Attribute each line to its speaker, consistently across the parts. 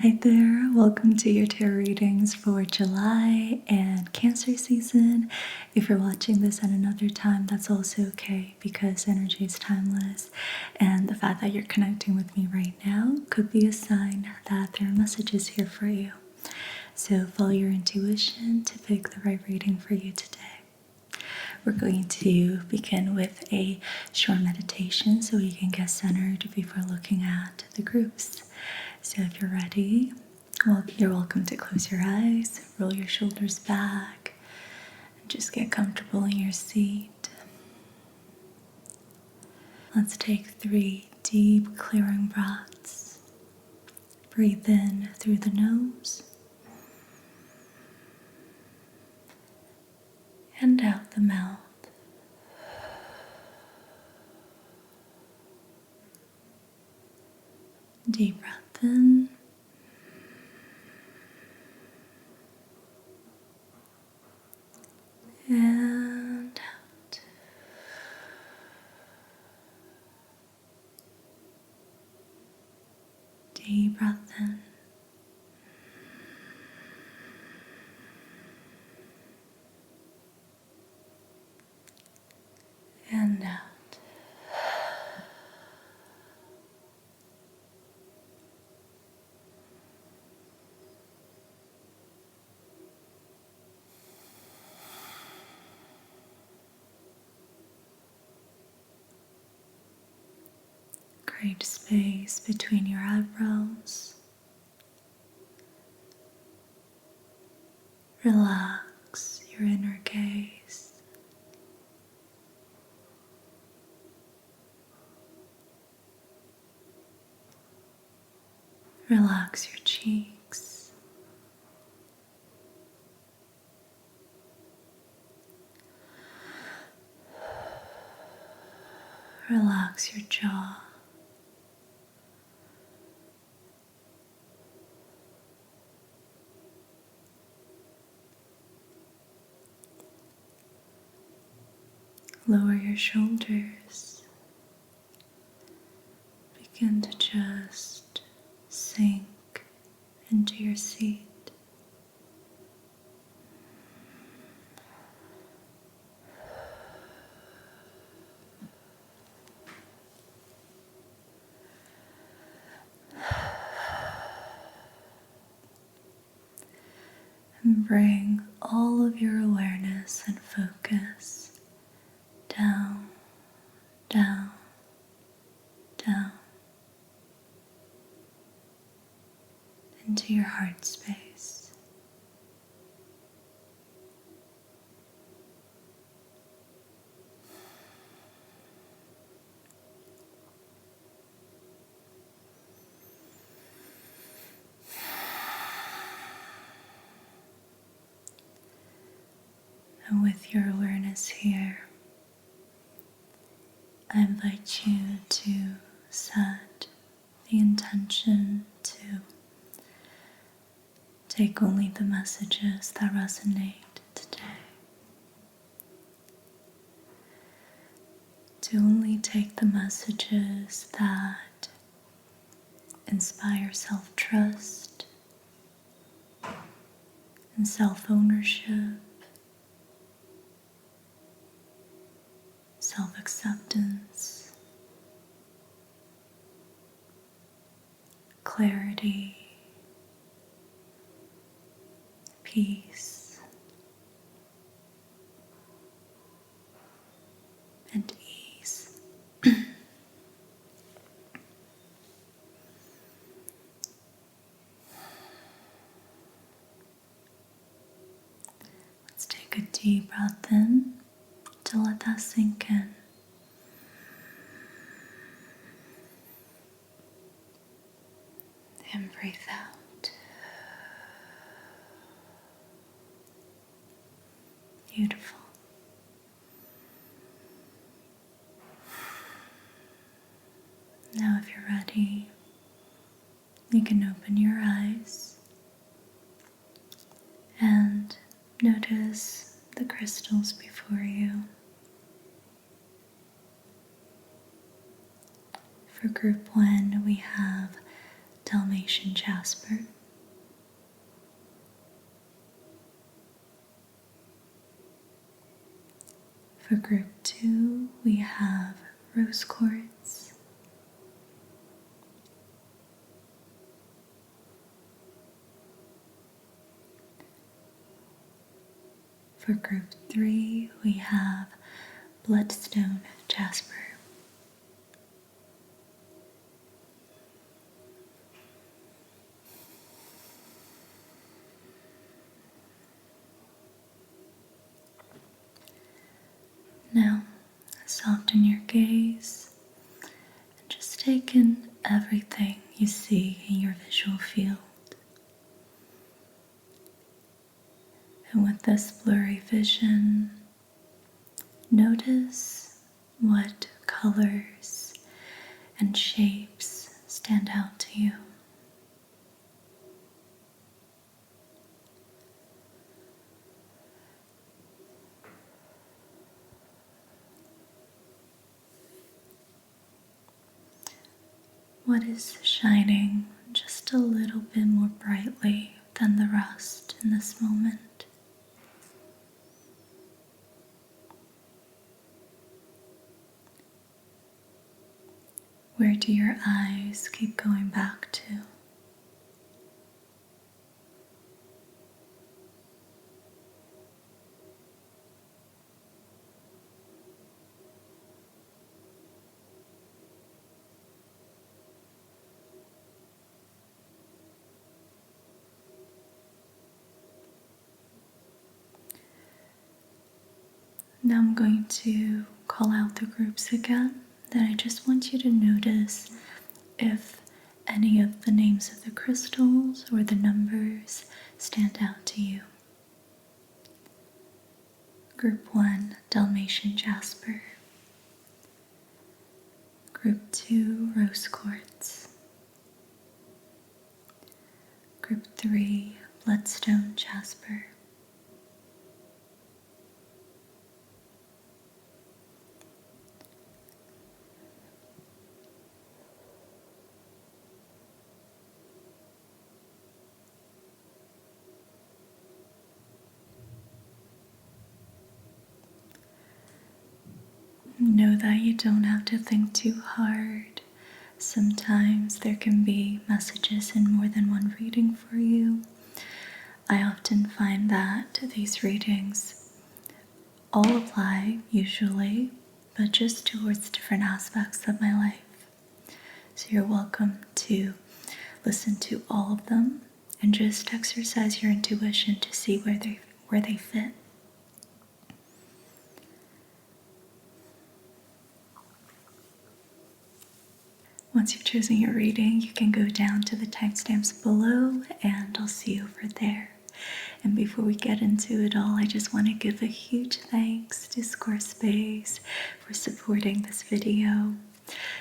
Speaker 1: Hi there, welcome to your tarot readings for July and Cancer season. If you're watching this at another time, that's also okay because energy is timeless, and the fact that you're connecting with me right now could be a sign that there are messages here for you. So follow your intuition to pick the right reading for you today. We're going to begin with a short meditation so we can get centered before looking at the groups. So if you're ready, well, you're welcome to close your eyes, roll your shoulders back, and just get comfortable in your seat. Let's take 3 deep clearing breaths. Breathe in through the nose and out the mouth. Deep breath in and out. Deep breath in and out. Create space between your eyebrows. Relax your inner gaze. Relax your cheeks. Relax your jaw. Lower your shoulders. Begin to just sink into your seat. And bring all of your awareness and focus down, down, down into your heart space. And with your awareness here, I invite you to set the intention to take only the messages that resonate today. To only take the messages that inspire self-trust and self-ownership, self-acceptance, clarity, peace, and ease. Let's take a deep breath in to let that sink in. And breathe out. Beautiful. Now if you're ready, you can open your eyes and notice the crystals before you. For group 1, we have dalmatian jasper. For group 2, we have rose quartz. For group 3, we have bloodstone jasper. Now, soften your gaze and just take in everything you see in your visual field. And with this blurry vision, notice what colors and shapes stand out to you. What is shining just a little bit more brightly than the rest in this moment? Where do your eyes keep going back to? Now I'm going to call out the groups again. Then I just want you to notice if any of the names of the crystals or the numbers stand out to you. Group 1, Dalmatian jasper. Group 2, rose quartz. Group 3, bloodstone jasper. Know that you don't have to think too hard. Sometimes there can be messages in more than one reading for you. I often find that these readings all apply usually, but just towards different aspects of my life. So you're welcome to listen to all of them and just exercise your intuition to see where they fit. Once you've chosen your reading, you can go down to the timestamps below and I'll see you over there. And before we get into it all, I just want to give a huge thanks to Squarespace for supporting this video.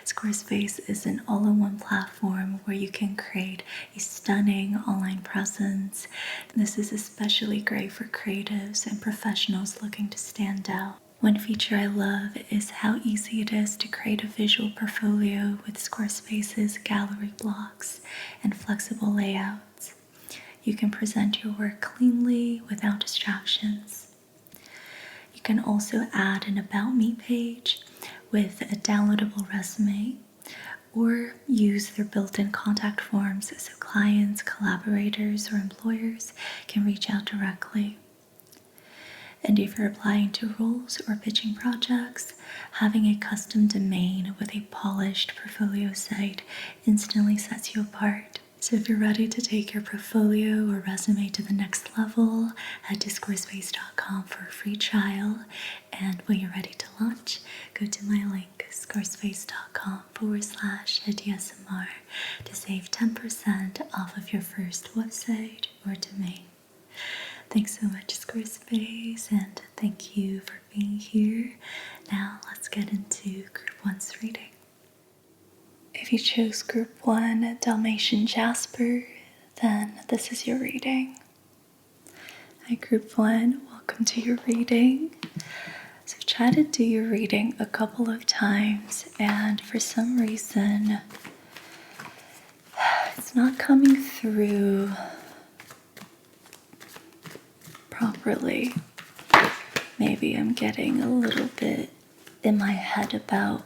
Speaker 1: Squarespace is an all-in-one platform where you can create a stunning online presence. This is especially great for creatives and professionals looking to stand out. One feature I love is how easy it is to create a visual portfolio with Squarespace's gallery blocks and flexible layouts. You can present your work cleanly without distractions. You can also add an About Me page with a downloadable resume or use their built-in contact forms so clients, collaborators, or employers can reach out directly. And if you're applying to roles or pitching projects, having a custom domain with a polished portfolio site instantly sets you apart. So if you're ready to take your portfolio or resume to the next level, head to squarespace.com for a free trial. And when you're ready to launch, go to my link, squarespace.com/ediyasmr to save 10% off of your first website or domain. Thanks so much, Squarespace, and thank you for being here. Now let's get into Group 1's reading. If you chose Group 1, Dalmatian jasper, then this is your reading. Hi, Group 1, welcome to your reading. So try to do your reading a couple of times, and for some reason, it's not coming through properly. maybe I'm getting a little bit in my head about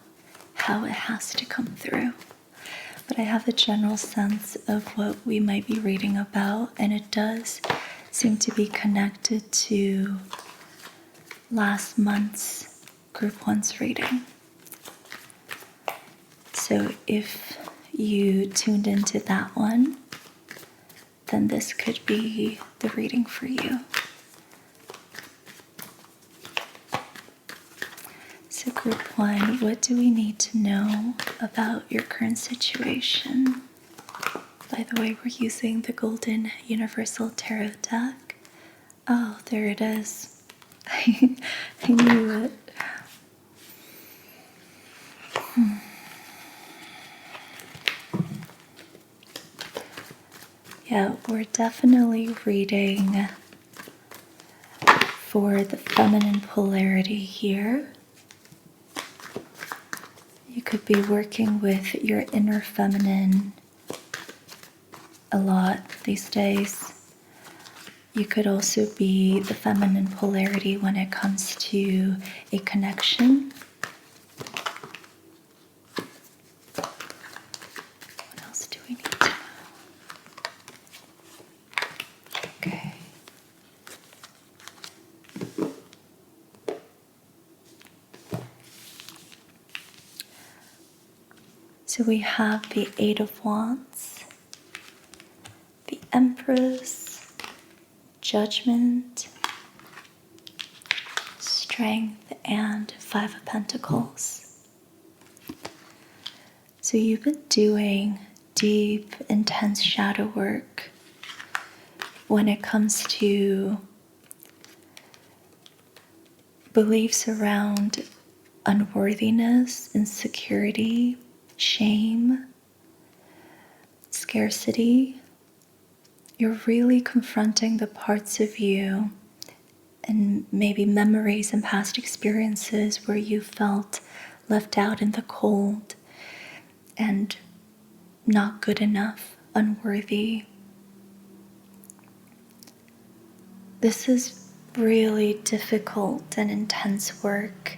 Speaker 1: how it has to come through. But I have a general sense of what we might be reading about, and it does seem to be connected to last month's Group 1's reading. So if you tuned into that one, then this could be the reading for you. So Group 1, what do we need to know about your current situation? By the way, we're using the Golden Universal Tarot deck. Oh, there it is. I knew it. Yeah, we're definitely reading for the feminine polarity here. You could be working with your inner feminine a lot these days. You could also be the feminine polarity when it comes to a connection. What else do we need to know? Okay. So we have the Eight of Wands, the Empress, Judgment, Strength, and Five of Pentacles. So you've been doing deep, intense shadow work when it comes to beliefs around unworthiness, insecurity, shame, scarcity. You're really confronting the parts of you and maybe memories and past experiences where you felt left out in the cold and not good enough, unworthy. This is really difficult and intense work,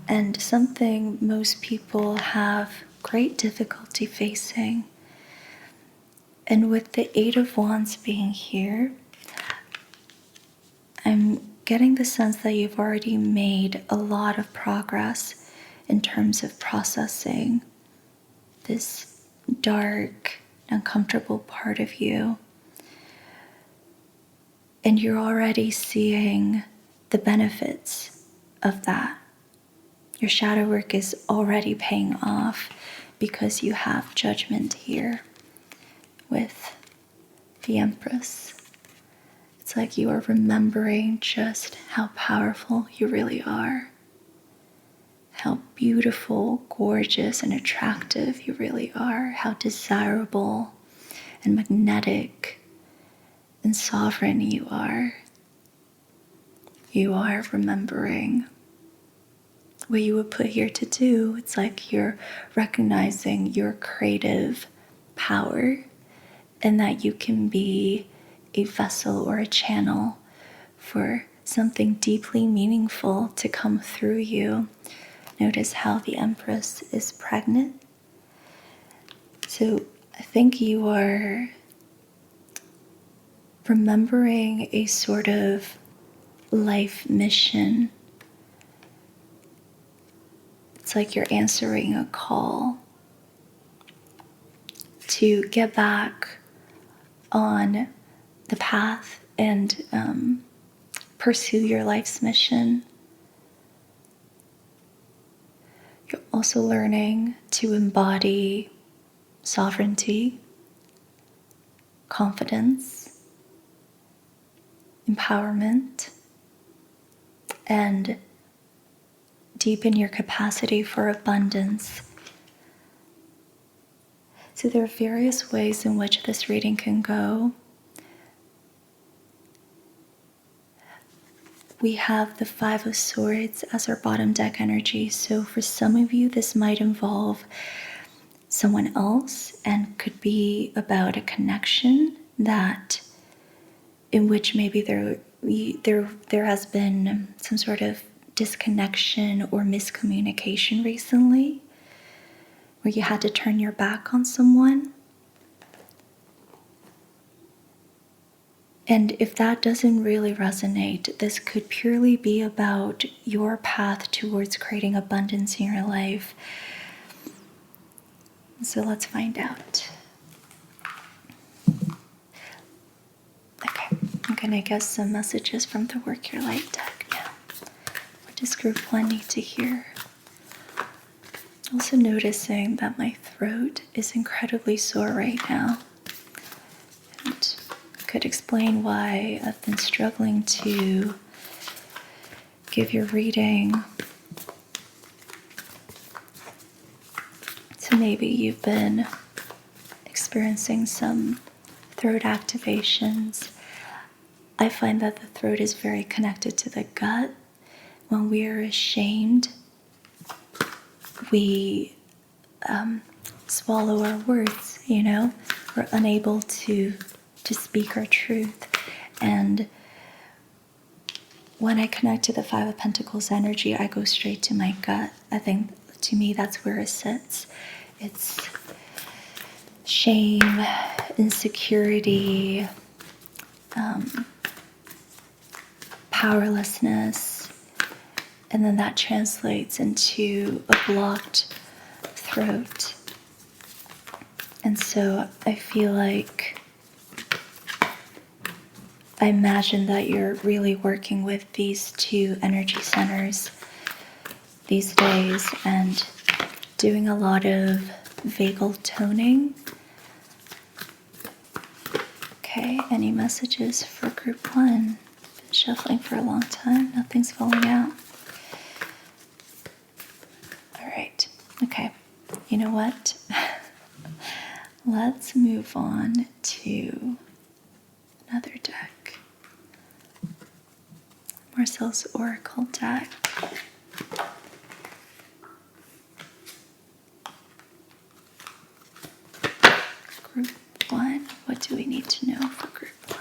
Speaker 1: and something most people have great difficulty facing. And with the Eight of Wands being here, I'm getting the sense that you've already made a lot of progress in terms of processing this dark, uncomfortable part of you. And you're already seeing the benefits of that. Your shadow work is already paying off because you have Judgment here with the Empress. It's like you are remembering just how powerful you really are, how beautiful, gorgeous, and attractive you really are, how desirable and magnetic and sovereign you are. You are remembering what you were put here to do. It's like you're recognizing your creative power and that you can be a vessel or a channel for something deeply meaningful to come through you. Notice how the Empress is pregnant. So I think you are remembering a sort of life mission. It's like you're answering a call to get back on the path and pursue your life's mission. You're also learning to embody sovereignty, confidence, empowerment, and deepen your capacity for abundance. So there are various ways in which this reading can go. We have the Five of Swords as our bottom deck energy. So for some of you, this might involve someone else and could be about a connection that in which maybe there there has been some sort of disconnection or miscommunication recently, where you had to turn your back on someone. And if that doesn't really resonate, this could purely be about your path towards creating abundance in your life. So let's find out. Okay, I'm going to get some messages from the Work Your Light deck now. What does group 1 need to hear? Also noticing that my throat is incredibly sore right now. And could explain why I've been struggling to give your reading. So maybe you've been experiencing some throat activations. I find that the throat is very connected to the gut. When we are ashamed, we swallow our words, We're unable to speak our truth. And when I connect to the Five of Pentacles energy, I go straight to my gut. I think, to me, that's where it sits. It's shame, insecurity, powerlessness, and then that translates into a blocked throat. And so I feel like, I imagine that you're really working with these two energy centers these days and doing a lot of vagal toning. Okay, any messages for group 1? Been shuffling for a long time, nothing's falling out. All right, okay, you know what? Let's move on to another deck. Marcel's Oracle deck. Group 1, what do we need to know for group 1?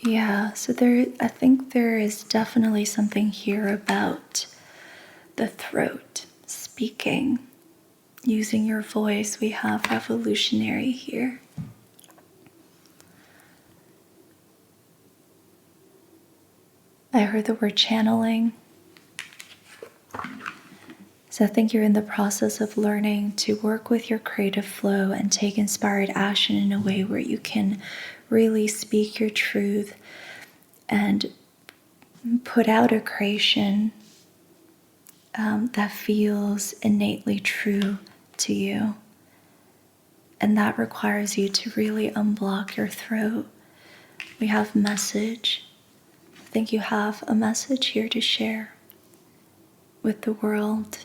Speaker 1: Yeah, so I think there is definitely something here about the throat, speaking, using your voice. We have revolutionary here. I heard the word channeling. So I think you're in the process of learning to work with your creative flow and take inspired action in a way where you can really speak your truth and put out a creation that feels innately true to you. And that requires you to really unblock your throat. We have message. I think you have a message here to share with the world.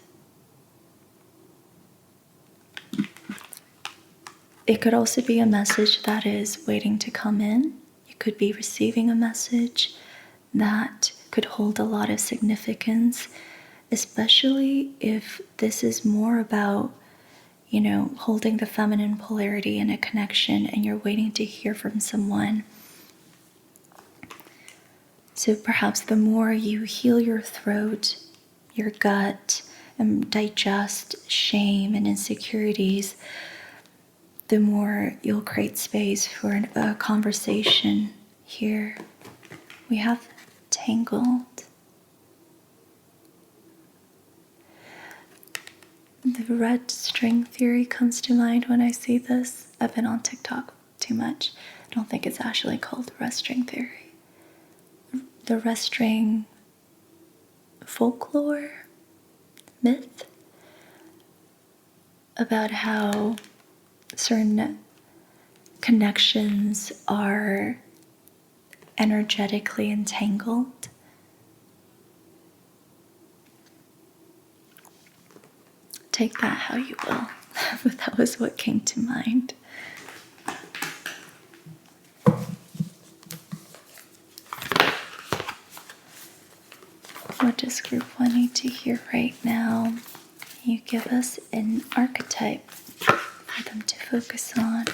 Speaker 1: It could also be a message that is waiting to come in. You could be receiving a message that could hold a lot of significance, especially if this is more about, holding the feminine polarity in a connection and you're waiting to hear from someone. So perhaps the more you heal your throat, your gut, and digest shame and insecurities, the more you'll create space for a conversation here. We have tangled. The red string theory comes to mind when I see this. I've been on TikTok too much. I don't think it's actually called red string theory. The red string folklore, myth, about how certain connections are energetically entangled. Take that how you will, but that was what came to mind. What does group 1 need to hear right now? You give us an archetype for them to focus on.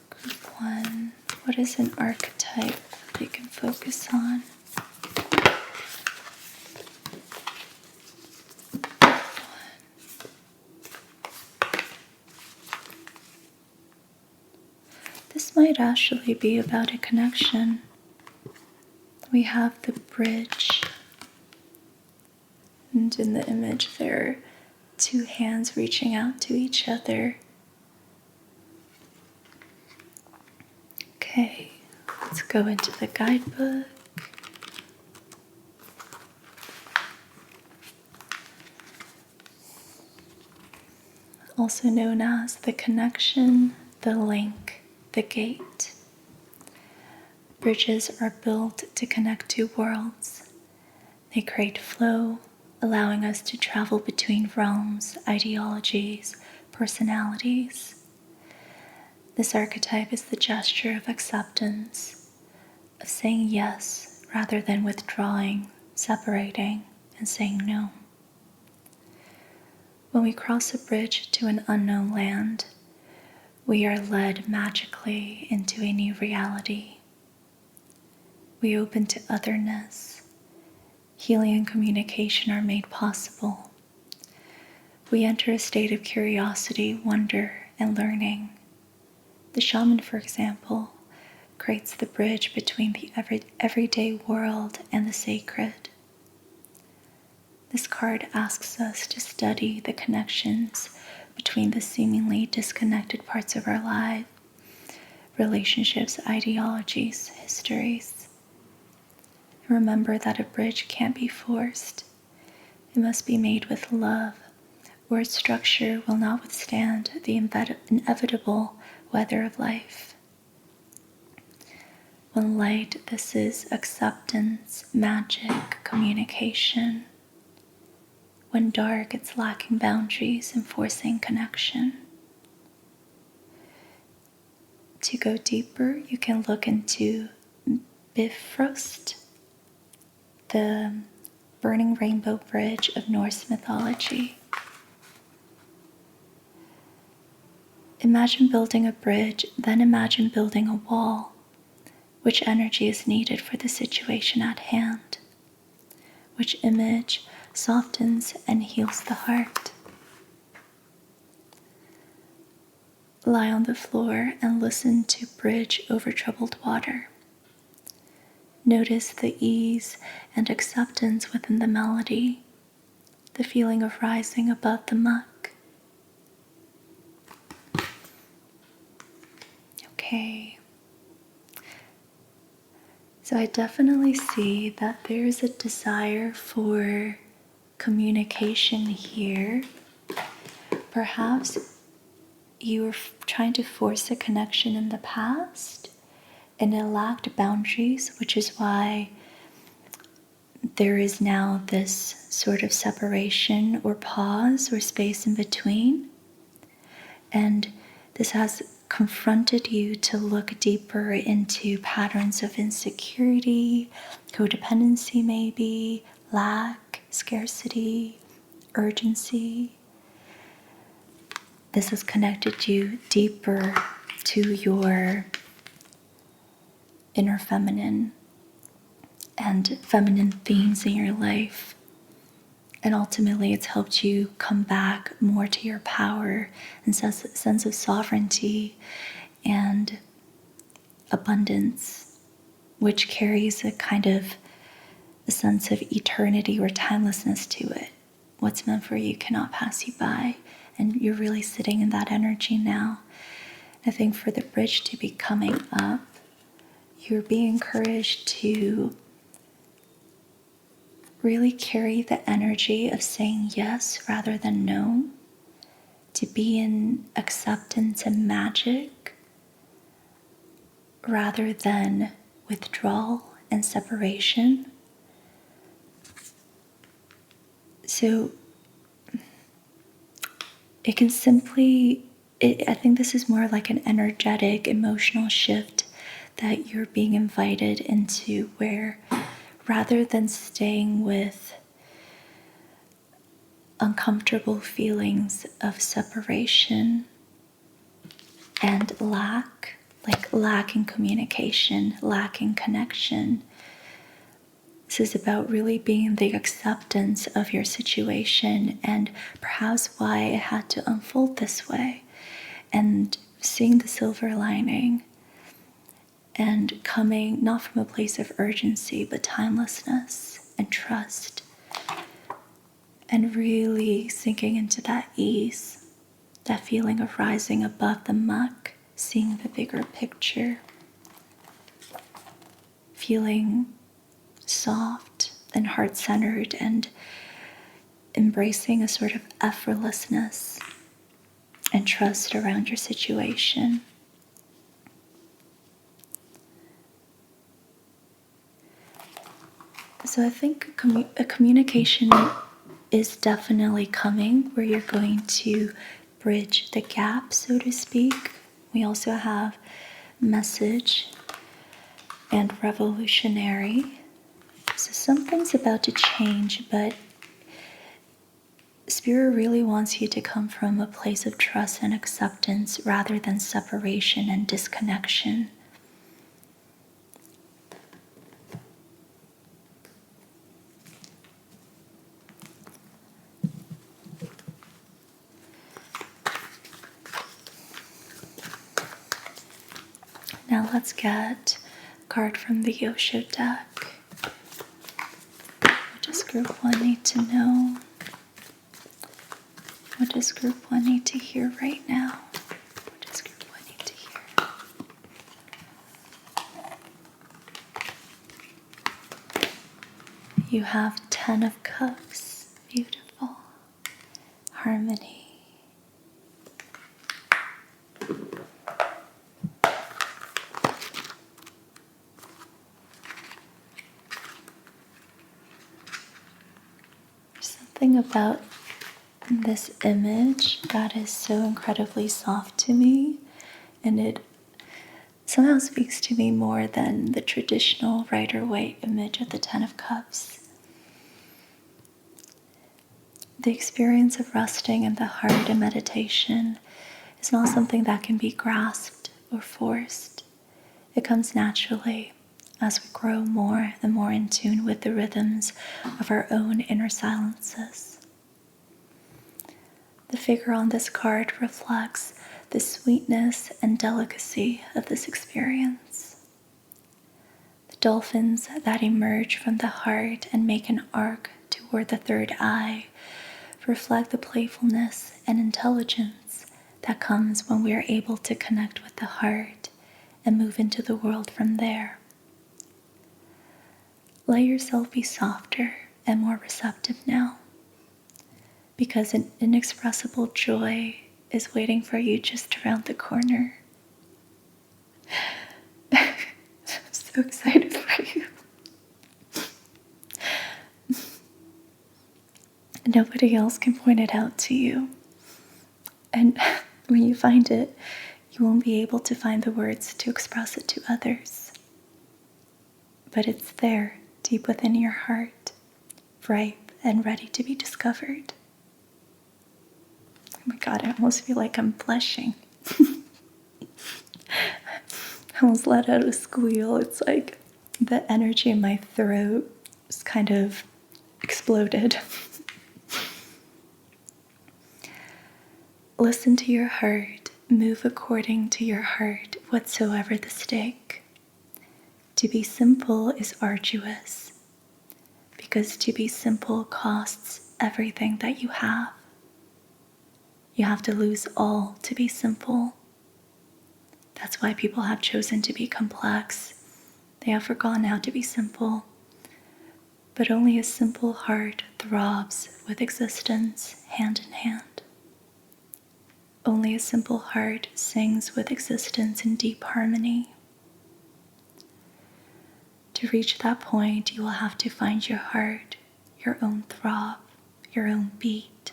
Speaker 1: Group 1, what is an archetype they can focus on? This might actually be about a connection. We have the bridge, and in the image there are two hands reaching out to each other. Okay, let's go into the guidebook. Also known as the connection, the link, the gate. Bridges are built to connect two worlds. They create flow, allowing us to travel between realms, ideologies, personalities. This archetype is the gesture of acceptance, of saying yes rather than withdrawing, separating, and saying no. When we cross a bridge to an unknown land, we are led magically into a new reality. We open to otherness. Healing and communication are made possible. We enter a state of curiosity, wonder, and learning. The shaman, for example, creates the bridge between the everyday world and the sacred. This card asks us to study the connections between the seemingly disconnected parts of our life, relationships, ideologies, histories. Remember that a bridge can't be forced. It must be made with love, or its structure will not withstand the inevitable weather of life. When light, this is acceptance, magic, communication. When dark, it's lacking boundaries and forcing connection. To go deeper, you can look into Bifrost, the burning rainbow bridge of Norse mythology. Imagine building a bridge, then imagine building a wall. Which energy is needed for the situation at hand? Which image softens and heals the heart? Lie on the floor and listen to Bridge Over Troubled Water. Notice the ease and acceptance within the melody, the feeling of rising above the muck. Okay. So I definitely see that there's a desire for communication here. Perhaps you were trying to force a connection in the past and it lacked boundaries, which is why there is now this sort of separation or pause or space in between. And this has confronted you to look deeper into patterns of insecurity, codependency maybe, lack, scarcity, urgency. This has connected you deeper to your inner feminine and feminine themes in your life. And ultimately, it's helped you come back more to your power and sense of sovereignty and abundance, which carries a kind of a sense of eternity or timelessness to it. What's meant for you cannot pass you by. And you're really sitting in that energy now. I think for the bridge to be coming up, you're being encouraged to really carry the energy of saying yes rather than no, to be in acceptance and magic rather than withdrawal and separation. So it can simply, I think this is more like an energetic, emotional shift that you're being invited into, where rather than staying with uncomfortable feelings of separation and lack, like lacking communication, lacking connection, this is about really being the acceptance of your situation and perhaps why it had to unfold this way, and seeing the silver lining and coming not from a place of urgency but timelessness and trust, and really sinking into that ease, that feeling of rising above the muck, seeing the bigger picture, feeling soft and heart-centered, and embracing a sort of effortlessness and trust around your situation. So I think a communication is definitely coming, where you're going to bridge the gap, so to speak. We also have message and revolutionary. So something's about to change, but Spirit really wants you to come from a place of trust and acceptance rather than separation and disconnection. Now let's get a card from the Osho deck. What does Group 1 need to know? What does Group 1 need to hear right now? What does Group 1 need to hear? You have 10 of Cups. Beautiful. Harmony. Something about this image that is so incredibly soft to me, and it somehow speaks to me more than the traditional Rider-Waite image of the 10 of Cups. The experience of resting in the heart in meditation is not something that can be grasped or forced. It comes naturally as we grow more and more in tune with the rhythms of our own inner silences. The figure on this card reflects the sweetness and delicacy of this experience. The dolphins that emerge from the heart and make an arc toward the third eye reflect the playfulness and intelligence that comes when we are able to connect with the heart and move into the world from there. Let yourself be softer and more receptive now, because an inexpressible joy is waiting for you just around the corner. I'm so excited for you. Nobody else can point it out to you. And when you find it, you won't be able to find the words to express it to others. But it's there, deep within your heart, ripe and ready to be discovered. Oh my God, I almost feel like I'm blushing. I almost let out a squeal. It's like the energy in my throat just kind of exploded. Listen to your heart. Move according to your heart, whatsoever the stake. To be simple is arduous, because to be simple costs everything that you have. You have to lose all to be simple. That's why people have chosen to be complex. They have forgotten how to be simple. But only a simple heart throbs with existence hand in hand. Only a simple heart sings with existence in deep harmony. To reach that point, you will have to find your heart, your own throb, your own beat.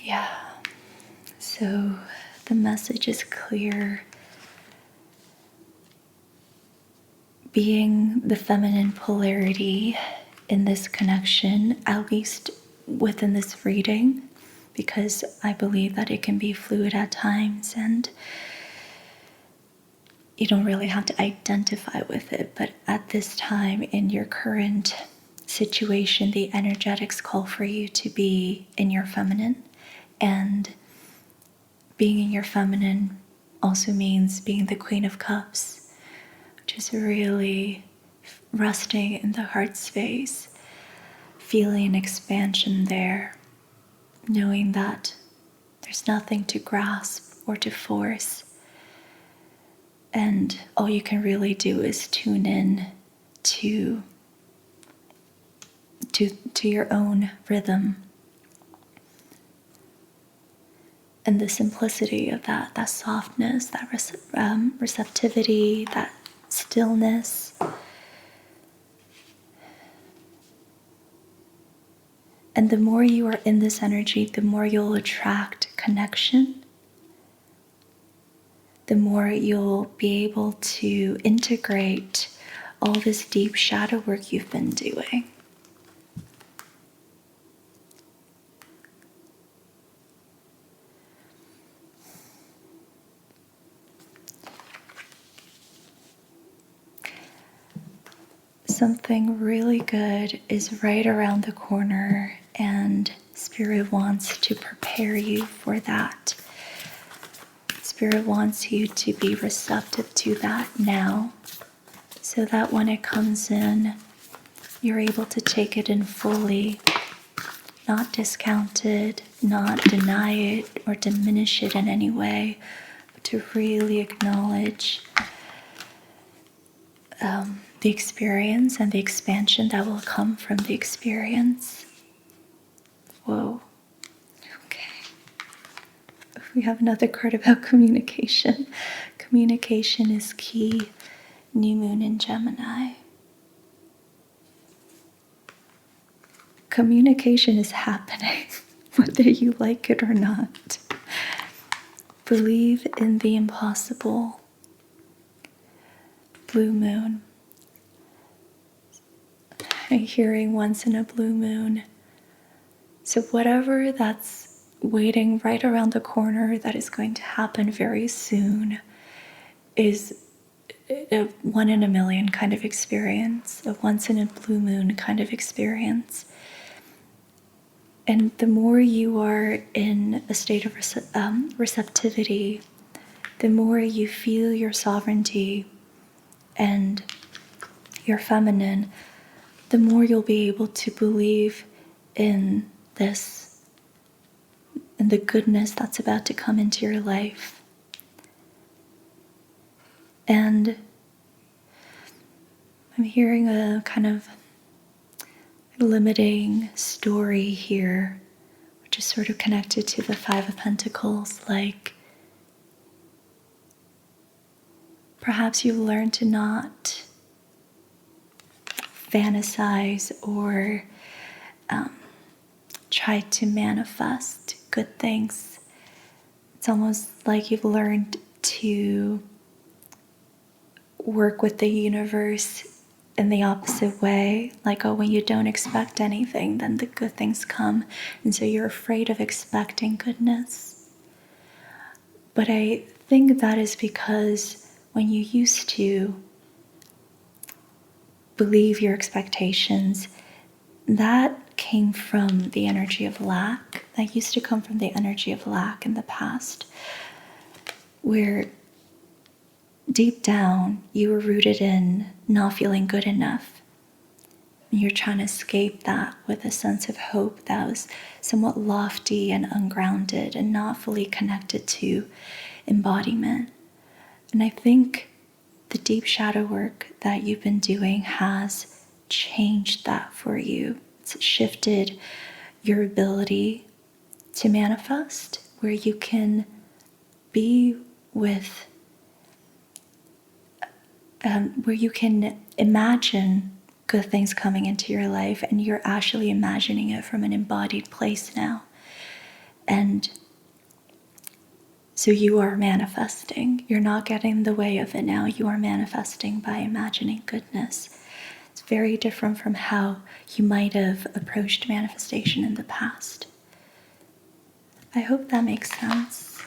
Speaker 1: Yeah. So the message is clear. Being the feminine polarity in this connection, at least within this reading, because I believe that it can be fluid at times and you don't really have to identify with it. But at this time in your current situation, the energetics call for you to be in your feminine. And being in your feminine also means being the Queen of Cups, which is really resting in the heart space, feeling expansion there, knowing that there's nothing to grasp or to force. And all you can really do is tune in to your own rhythm. And the simplicity of that softness, that receptivity, that stillness. And the more you are in this energy, the more you'll attract connection. The more you'll be able to integrate all this deep shadow work you've been doing. Something really good is right around the corner, and Spirit wants to prepare you for that. Spirit wants you to be receptive to that now, so that when it comes in, you're able to take it in fully, not discount it, not deny it or diminish it in any way, but to really acknowledge the experience and the expansion that will come from the experience. Whoa. Okay. We have another card about communication. Communication is key. New moon in Gemini. Communication is happening, whether you like it or not. Believe in the impossible. Blue moon. I'm hearing once in a blue moon. So whatever that's waiting right around the corner that is going to happen very soon is a 1 in a million kind of experience, a once in a blue moon kind of experience. And the more you are in a state of receptivity, the more you feel your sovereignty and your feminine, the more you'll be able to believe in this, in the goodness that's about to come into your life. And I'm hearing a kind of limiting story here, which is sort of connected to the Five of Pentacles, like perhaps you've learned to not fantasize or try to manifest good things. It's almost like you've learned to work with the universe in the opposite way. Like, oh, when you don't expect anything, then the good things come. And so you're afraid of expecting goodness. But I think that is because when you used to believe your expectations, that came from the energy of lack. That used to come from the energy of lack in the past, where deep down you were rooted in not feeling good enough. And you're trying to escape that with a sense of hope that was somewhat lofty and ungrounded and not fully connected to embodiment. And I think the deep shadow work that you've been doing has changed that for you. It's shifted your ability to manifest, where you can be with, where you can imagine good things coming into your life, and you're actually imagining it from an embodied place now. And so you are manifesting. You're not getting in the way of it now. You are manifesting by imagining goodness. It's very different from how you might have approached manifestation in the past. I hope that makes sense.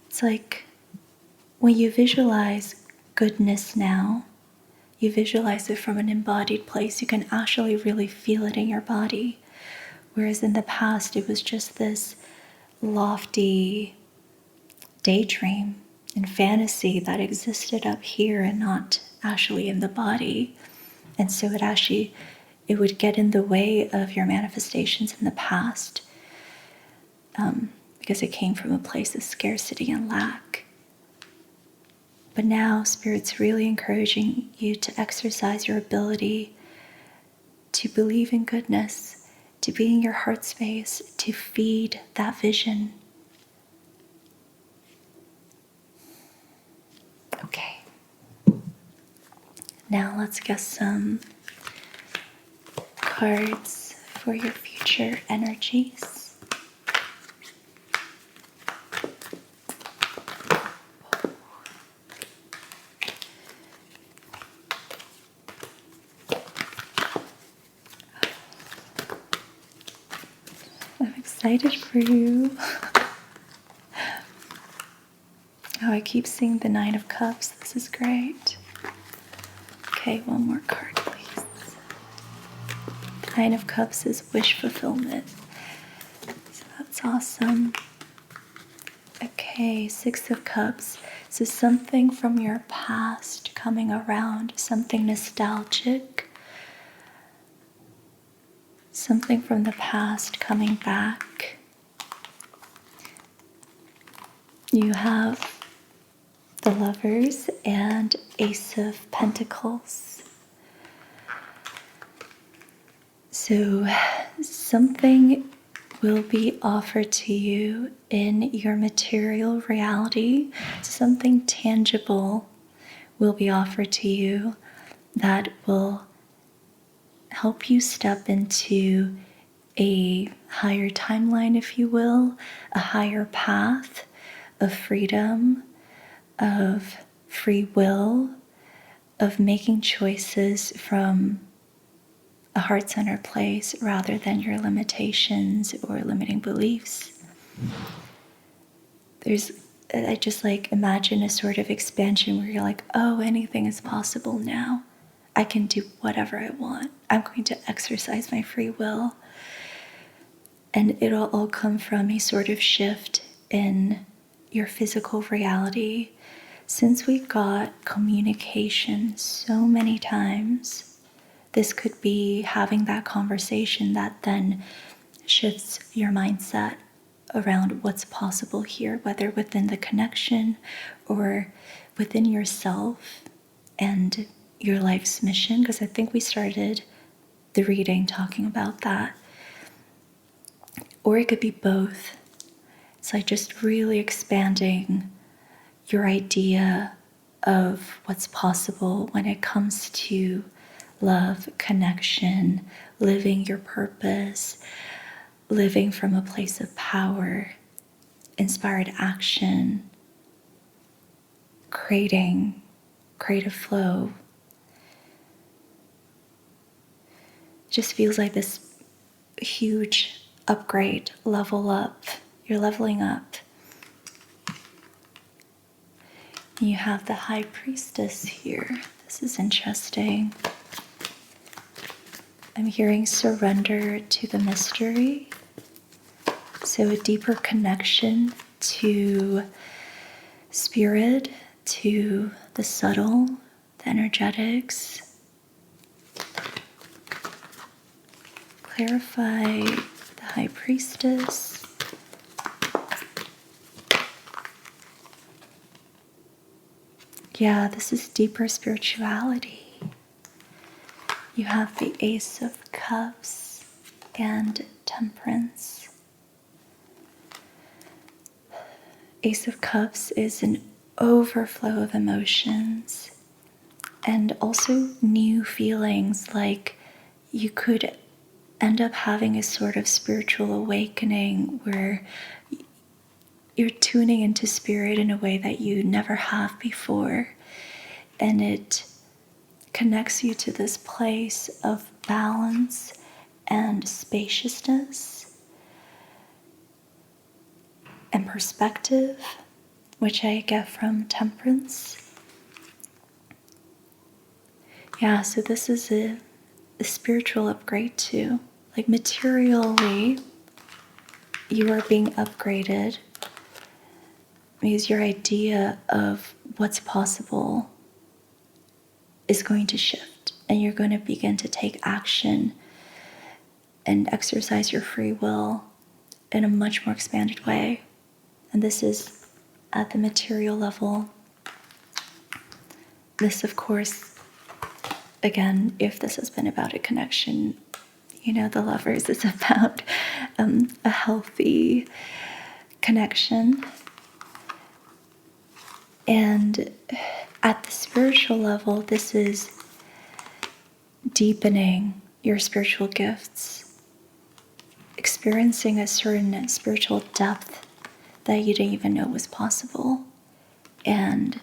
Speaker 1: It's like when you visualize goodness now, you visualize it from an embodied place. You can actually really feel it in your body. Whereas in the past, it was just this lofty daydream and fantasy that existed up here and not actually in the body. And so it would get in the way of your manifestations in the past because it came from a place of scarcity and lack. But now Spirit's really encouraging you to exercise your ability to believe in goodness, to be in your heart space, to feed that vision. Okay. Now let's get some cards for your future energies. I'm excited for you. Oh, I keep seeing the Nine of Cups. This is great. Okay, one more card, please. The Nine of Cups is wish fulfillment. So that's awesome. Okay, Six of Cups. So something from your past coming around, something nostalgic. Something from the past coming back. You have the Lovers and Ace of Pentacles. So something will be offered to you in your material reality. Something tangible will be offered to you that will help you step into a higher timeline, if you will, a higher path of freedom, of free will, of making choices from a heart-centered place rather than your limitations or limiting beliefs. I just imagine a sort of expansion where you're like, oh, anything is possible now. I can do whatever I want. I'm going to exercise my free will. And it'll all come from a sort of shift in your physical reality. Since we got communication so many times, this could be having that conversation that then shifts your mindset around what's possible here, whether within the connection or within yourself and your life's mission, because I think we started the reading talking about that. Or it could be both. It's like just really expanding your idea of what's possible when it comes to love, connection, living your purpose, living from a place of power, inspired action, creating creative flow. It just feels like this huge upgrade, level up. You're leveling up. You have the High Priestess here. This is interesting. I'm hearing surrender to the mystery. So a deeper connection to spirit, to the subtle, the energetics. Clarify the High Priestess. Yeah, this is deeper spirituality. You have the Ace of Cups and Temperance. Ace of Cups is an overflow of emotions and also new feelings, like you could end up having a sort of spiritual awakening where you're tuning into spirit in a way that you never have before. And it connects you to this place of balance and spaciousness and perspective, which I get from temperance. Yeah, so this is a spiritual upgrade too. Like materially, you are being upgraded because your idea of what's possible is going to shift, and you're going to begin to take action and exercise your free will in a much more expanded way. And this is at the material level. This, of course, again, if this has been about a connection, you know, the Lovers is about a healthy connection. And at the spiritual level, this is deepening your spiritual gifts, experiencing a certain spiritual depth that you didn't even know was possible, and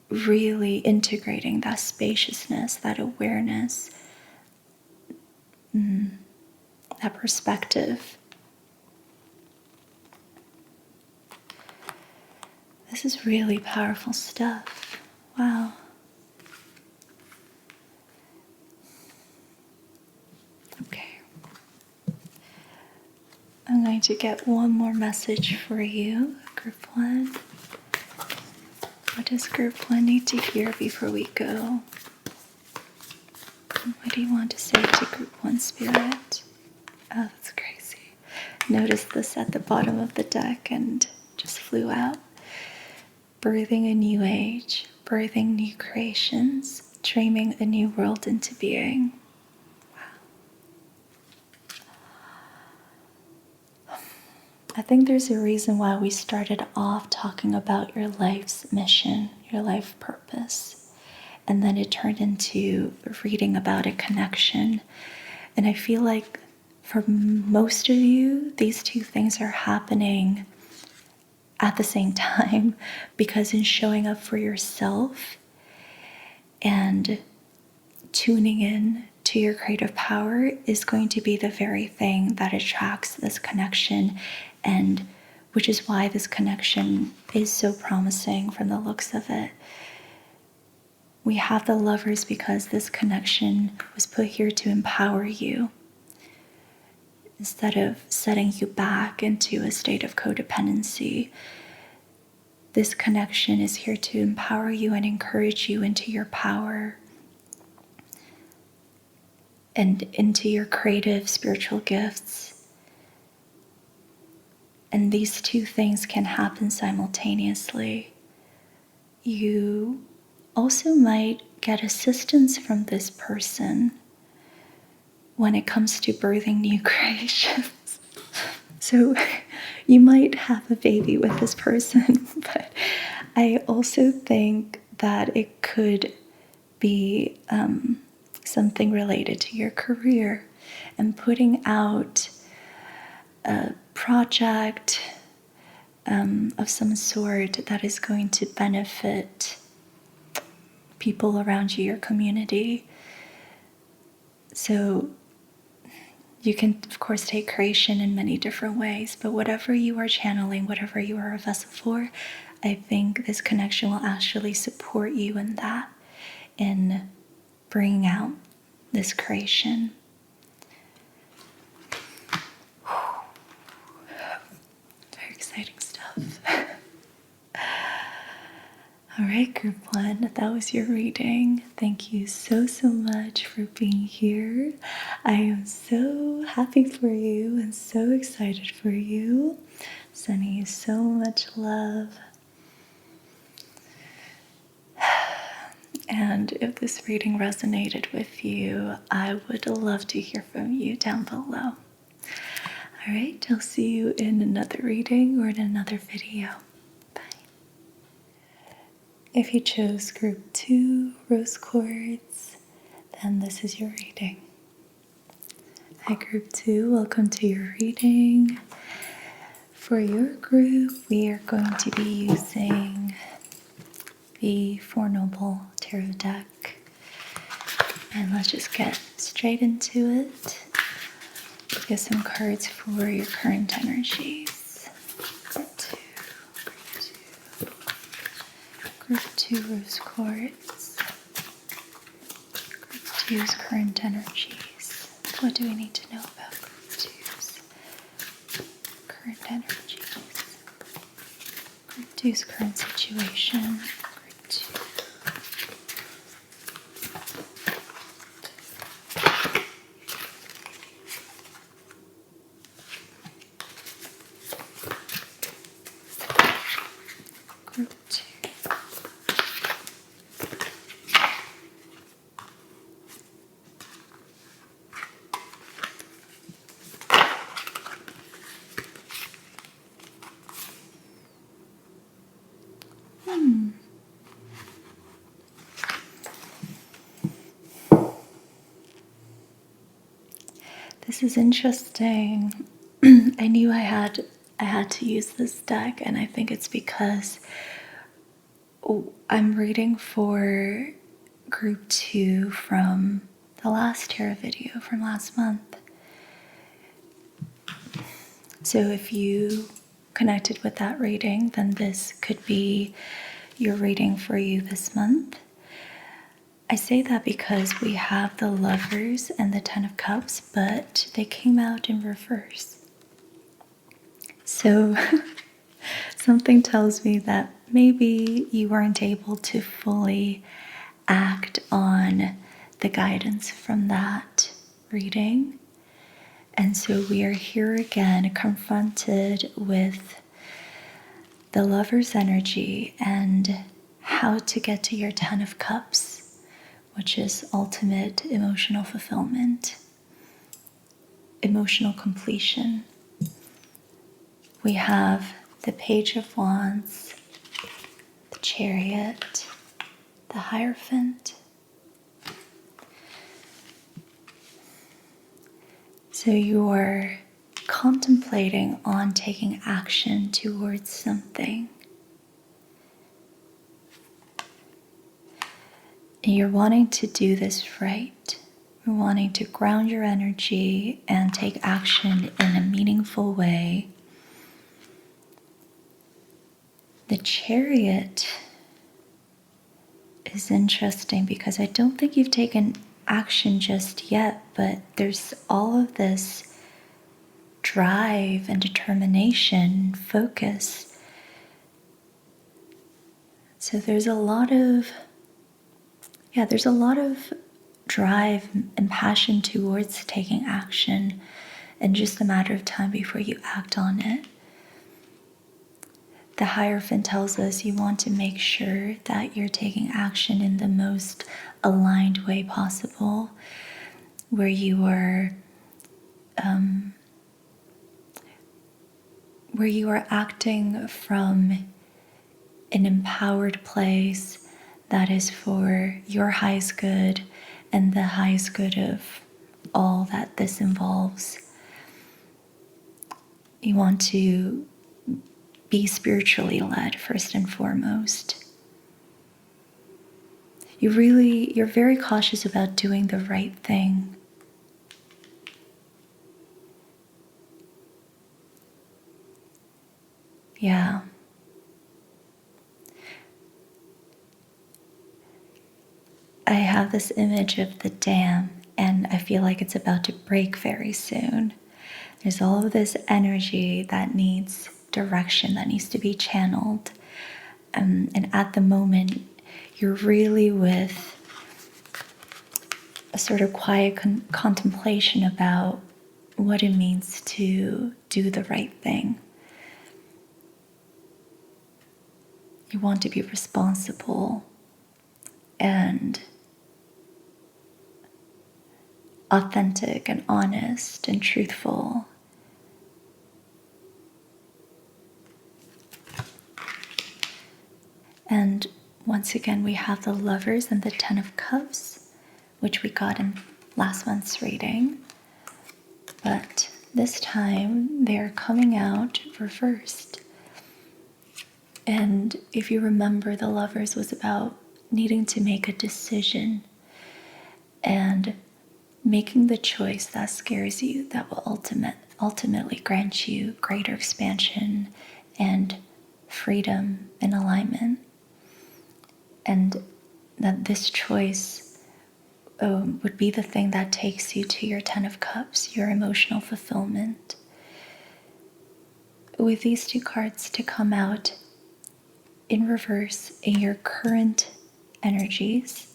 Speaker 1: really integrating that spaciousness, that awareness, that perspective. This is really powerful stuff. Wow. Okay. I'm going to get one more message for you, Group 1. What does Group 1 need to hear before we go? What do you want to say to Group 1 Spirit? Oh, that's crazy. Notice this at the bottom of the deck and just flew out. Birthing a new age, birthing new creations, dreaming a new world into being. Wow. I think there's a reason why we started off talking about your life's mission, your life purpose, and then it turned into reading about a connection. And I feel like for most of you, these two things are happening at the same time, because in showing up for yourself and tuning in to your creative power is going to be the very thing that attracts this connection, and which is why this connection is so promising from the looks of it. We have the Lovers because this connection was put here to empower you instead of setting you back into a state of codependency. This connection is here to empower you and encourage you into your power and into your creative spiritual gifts. And these two things can happen simultaneously. You also might get assistance from this person when it comes to birthing new creations. So you might have a baby with this person, but I also think that it could be something related to your career and putting out a project of some sort that is going to benefit people around you, your community. So you can, of course, take creation in many different ways, but whatever you are channeling, whatever you are a vessel for, I think this connection will actually support you in that, in bringing out this creation. Very exciting stuff. All right, Group 1, that was your reading. Thank you so much for being here. I am so happy for you and so excited for you. Sending you so much love. And if this reading resonated with you, I would love to hear from you down below. All right, I'll see you in another reading or in another video. Bye. If you chose Group 2, Rose Quartz, then this is your reading. Hi, Group 2. Welcome to your reading. For your group, we are going to be using the Four Noble Tarot deck. And let's just get straight into it. Get some cards for your current energies. Group 2 Rose Quartz. Group 2's current energies. What do we need to know about Group 2's current energies? Group 2's current situation. Group 2. Group 2. This is interesting. I knew I had to use this deck, and I think it's because I'm reading for Group 2 from the last tarot video from last month. So if you connected with that reading, then this could be your reading for you this month. I say that because we have the Lovers and the Ten of Cups, but they came out in reverse. So something tells me that maybe you weren't able to fully act on the guidance from that reading. And so we are here again confronted with the Lover's energy and how to get to your Ten of Cups, which is ultimate emotional fulfillment, emotional completion. We have the Page of Wands, the Chariot, the Hierophant. So you're contemplating on taking action towards something. And you're wanting to do this right. You're wanting to ground your energy and take action in a meaningful way. The Chariot is interesting because I don't think you've taken action just yet, but there's all of this drive and determination, focus. So there's a lot of drive and passion towards taking action, and just a matter of time before you act on it. The Hierophant tells us you want to make sure that you're taking action in the most aligned way possible, where you are acting from an empowered place that is for your highest good and the highest good of all that this involves. You want to be spiritually led first and foremost. You're very cautious about doing the right thing. Yeah. I have this image of the dam, and I feel like it's about to break very soon. There's all of this energy that needs direction, that needs to be channeled. And at the moment, you're really with a sort of quiet contemplation about what it means to do the right thing. You want to be responsible and authentic and honest and truthful. And once again, we have the Lovers and the Ten of Cups, which we got in last month's reading. this time they're coming out reversed. And if you remember, the Lovers was about needing to make a decision and making the choice that scares you, that will ultimately grant you greater expansion and freedom and alignment. And that this choice would be the thing that takes you to your 10 of Cups, your emotional fulfillment. With these two cards to come out in reverse in your current energies,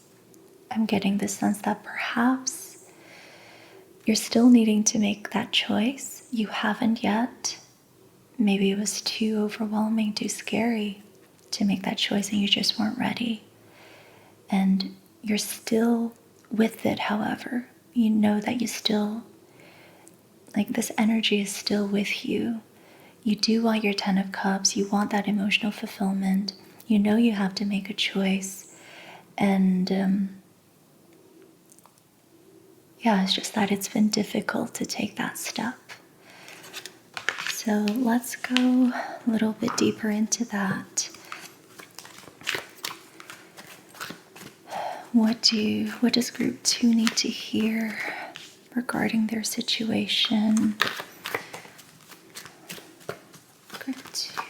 Speaker 1: I'm getting the sense that perhaps you're still needing to make that choice. You haven't yet. Maybe it was too overwhelming, too scary to make that choice and you just weren't ready. And you're still with it, however. You know that you still, like, this energy is still with you. You do want your 10 of Cups. You want that emotional fulfillment. You know you have to make a choice. And it's just that it's been difficult to take that step. So let's go a little bit deeper into that. What does group 2 need to hear regarding their situation? Group 2.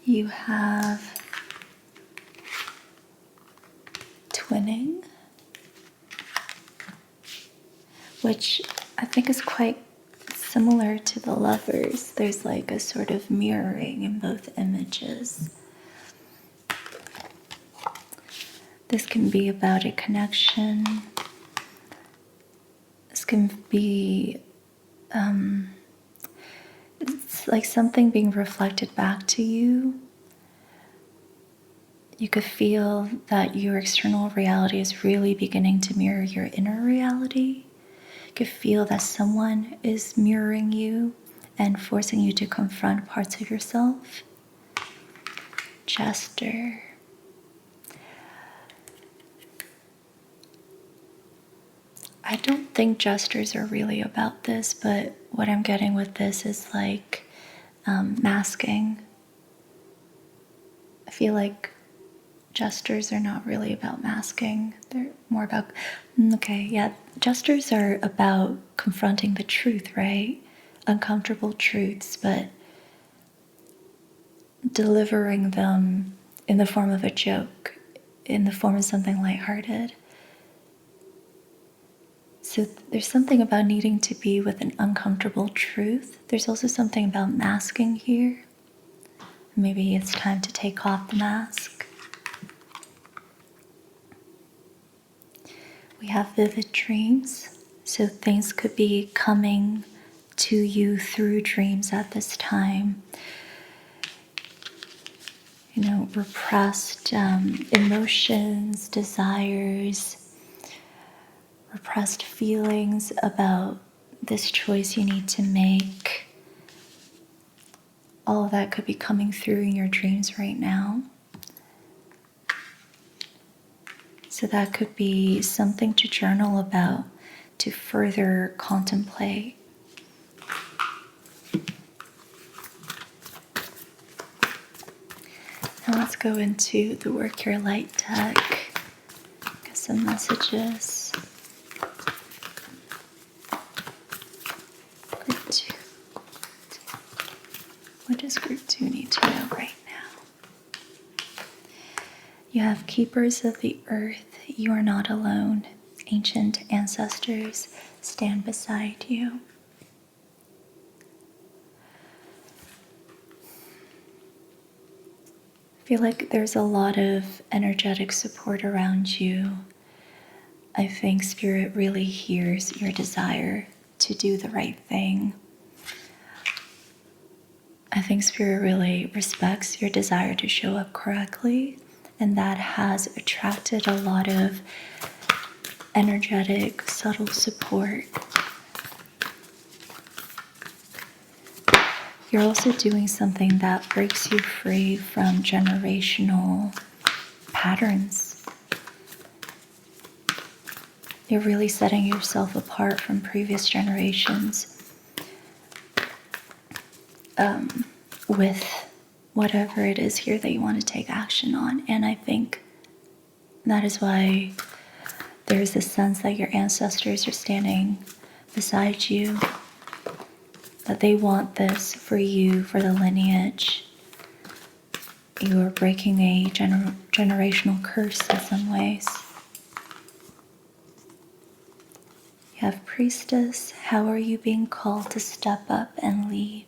Speaker 1: You have twinning, which I think is quite similar to the Lovers. There's like a sort of mirroring in both images. This can be about a connection. This can be it's like something being reflected back to you. You could feel that your external reality is really beginning to mirror your inner reality. You could feel that someone is mirroring you and forcing you to confront parts of yourself. Jasper. I don't think gestures are really about this, but what I'm getting with this is like masking. I feel like gestures are not really about masking. They're more about, gestures are about confronting the truth, right? Uncomfortable truths, but delivering them in the form of a joke, in the form of something lighthearted. So there's something about needing to be with an uncomfortable truth. There's also something about masking here. Maybe it's time to take off the mask. We have vivid dreams. So things could be coming to you through dreams at this time. Repressed emotions, desires, repressed feelings about this choice you need to make. All of that could be coming through in your dreams right now. So that could be something to journal about, to further contemplate. Now let's go into the Work Your Light deck. Get some messages. Group 2. What does Group 2 need to know right now? You have Keepers of the Earth. You are not alone. Ancient ancestors stand beside you. I feel like there's a lot of energetic support around you. I think Spirit really hears your desire to do the right thing. I think Spirit really respects your desire to show up correctly and that has attracted a lot of energetic, subtle support. You're also doing something that breaks you free from generational patterns. You're really setting yourself apart from previous generations with whatever it is here that you want to take action on. And I think that is why there's this sense that your ancestors are standing beside you, that they want this for you, for the lineage. You are breaking a generational curse in some ways. You have Priestess. How are you being called to step up and lead?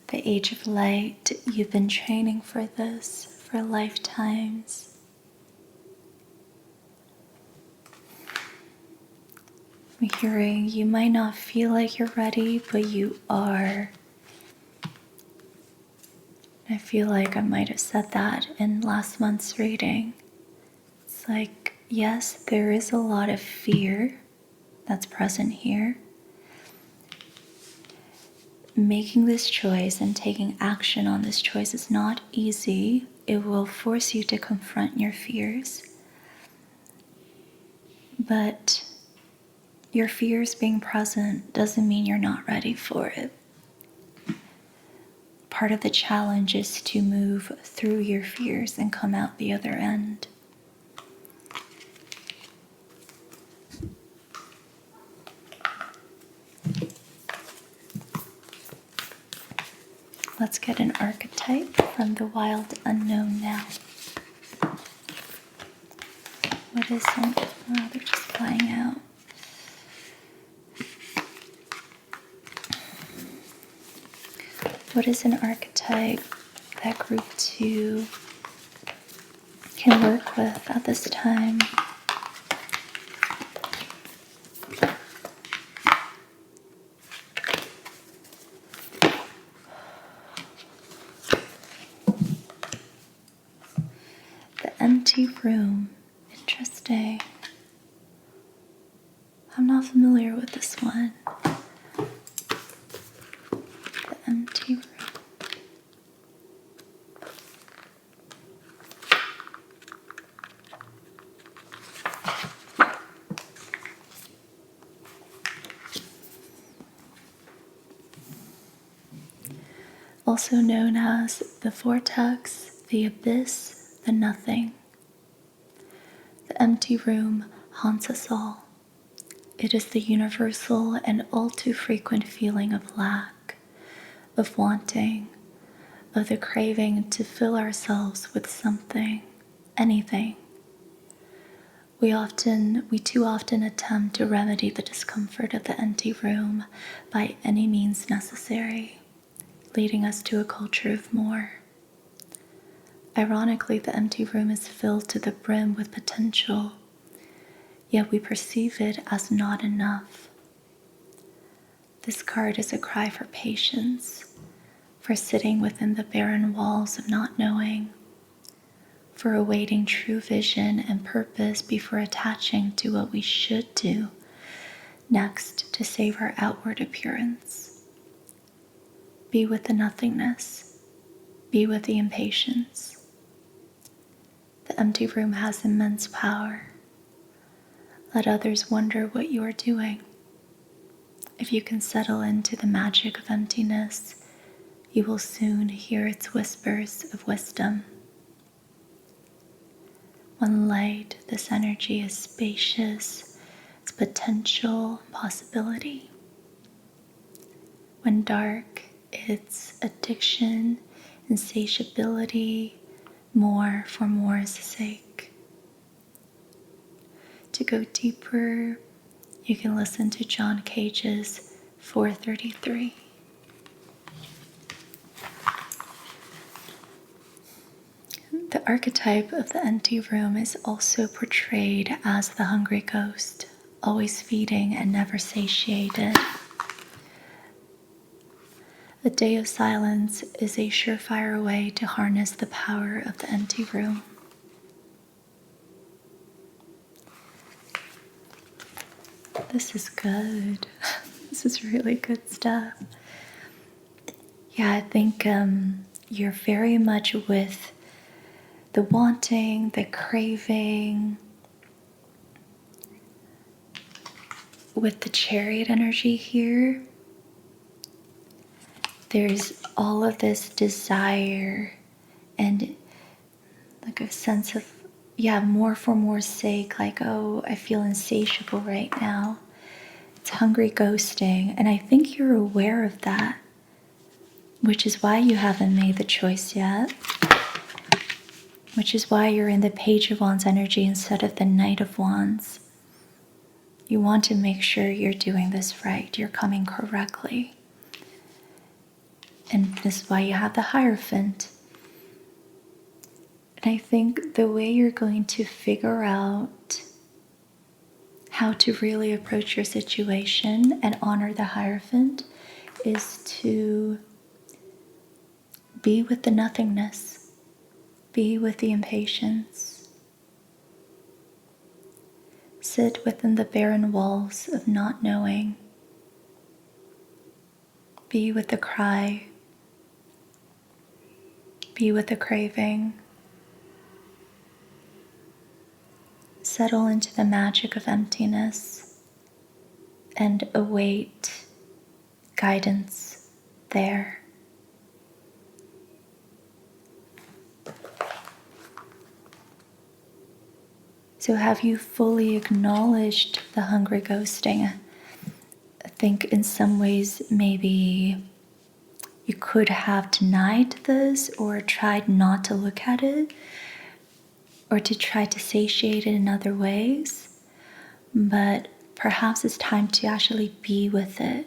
Speaker 1: The Age of Light. You've been training for this for lifetimes. I'm hearing you might not feel like you're ready, but you are. I feel like I might have said that in last month's reading. It's like, yes, there is a lot of fear that's present here. Making this choice and taking action on this choice is not easy. It will force you to confront your fears. But your fears being present doesn't mean you're not ready for it. Part of the challenge is to move through your fears and come out the other end. Let's get an archetype from the wild unknown now. What is it? Oh, they're just flying out. What is an archetype that group 2 can work with at this time? The empty room. Interesting. I'm not familiar with this one. The empty room. Also known as the vortex, the abyss, the nothing. The empty room haunts us all. It is the universal and all too frequent feeling of lack, of wanting, of the craving to fill ourselves with something, anything. We too often attempt to remedy the discomfort of the empty room by any means necessary, leading us to a culture of more. Ironically, the empty room is filled to the brim with potential, yet we perceive it as not enough. This card is a cry for patience, for sitting within the barren walls of not knowing, for awaiting true vision and purpose before attaching to what we should do next to save our outward appearance. Be with the nothingness. Be with the impatience. The empty room has immense power. Let others wonder what you are doing. If you can settle into the magic of emptiness, you will soon hear its whispers of wisdom. When light, this energy is spacious, its potential, possibility. When dark, it's addiction, insatiability, more for more's sake. To go deeper, you can listen to John Cage's 433. The archetype of the empty room is also portrayed as the hungry ghost, always feeding and never satiated. The day of silence is a surefire way to harness the power of the empty room. This is good. This is really good stuff. Yeah, I think you're very much with the wanting, the craving, with the chariot energy here. There's all of this desire and like a sense of, more for more's sake, like, oh, I feel insatiable right now. It's hungry ghosting. And I think you're aware of that, which is why you haven't made the choice yet, which is why you're in the Page of Wands energy instead of the Knight of Wands. You want to make sure you're doing this right, you're coming correctly. And this is why you have the Hierophant. And I think the way you're going to figure out how to really approach your situation and honor the Hierophant is to be with the nothingness, be with the impatience, sit within the barren walls of not knowing, be with the cry, be with the craving. Settle into the magic of emptiness and await guidance there. So have you fully acknowledged the hungry ghosting? I think in some ways maybe you could have denied this or tried not to look at it, or to try to satiate it in other ways, but perhaps it's time to actually be with it.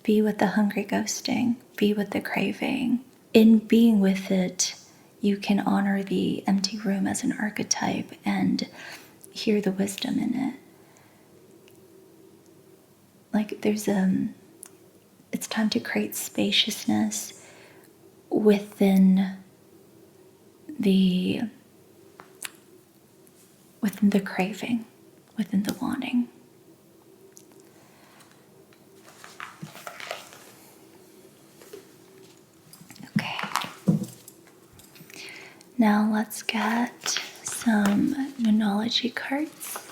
Speaker 1: Be with the hungry ghosting, be with the craving. In being with it, you can honor the empty room as an archetype and hear the wisdom in it. Like it's time to create spaciousness within the craving, within the wanting. Okay. Now let's get some numerology cards.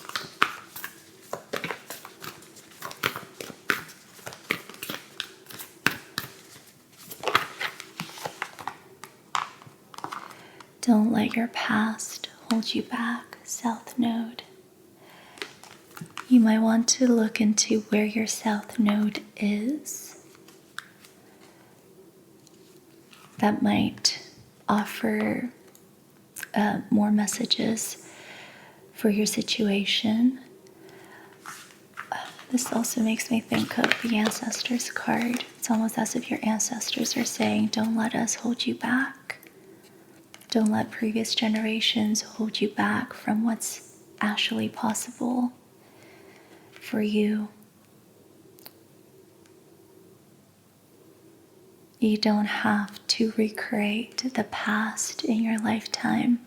Speaker 1: Don't let your past hold you back, South Node. You might want to look into where your South Node is. That might offer more messages for your situation. This also makes me think of the Ancestors card. It's almost as if your ancestors are saying, don't let us hold you back. Don't let previous generations hold you back from what's actually possible for you. You don't have to recreate the past in your lifetime.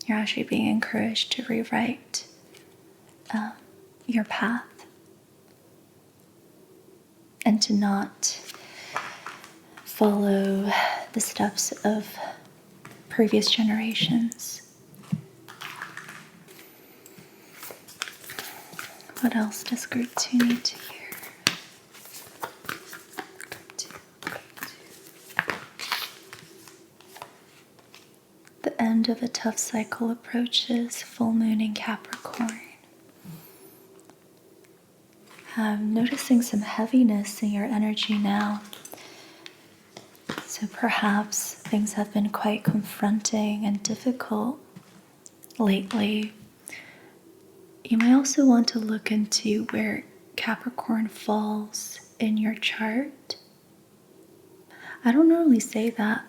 Speaker 1: You're actually being encouraged to rewrite your path and to not follow the steps of previous generations. What else does group 2 need to hear? The end of a tough cycle approaches, full moon in Capricorn. I'm noticing some heaviness in your energy now. So perhaps things have been quite confronting and difficult lately. You may also want to look into where Capricorn falls in your chart. I don't normally say that,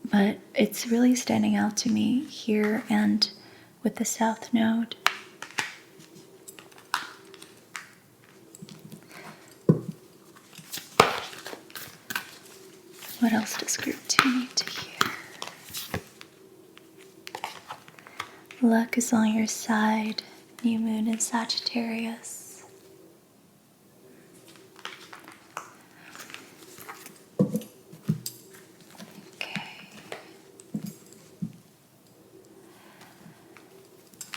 Speaker 1: but it's really standing out to me here and with the South Node. else does group 2 need to hear? Luck is on your side. New moon in Sagittarius. Okay.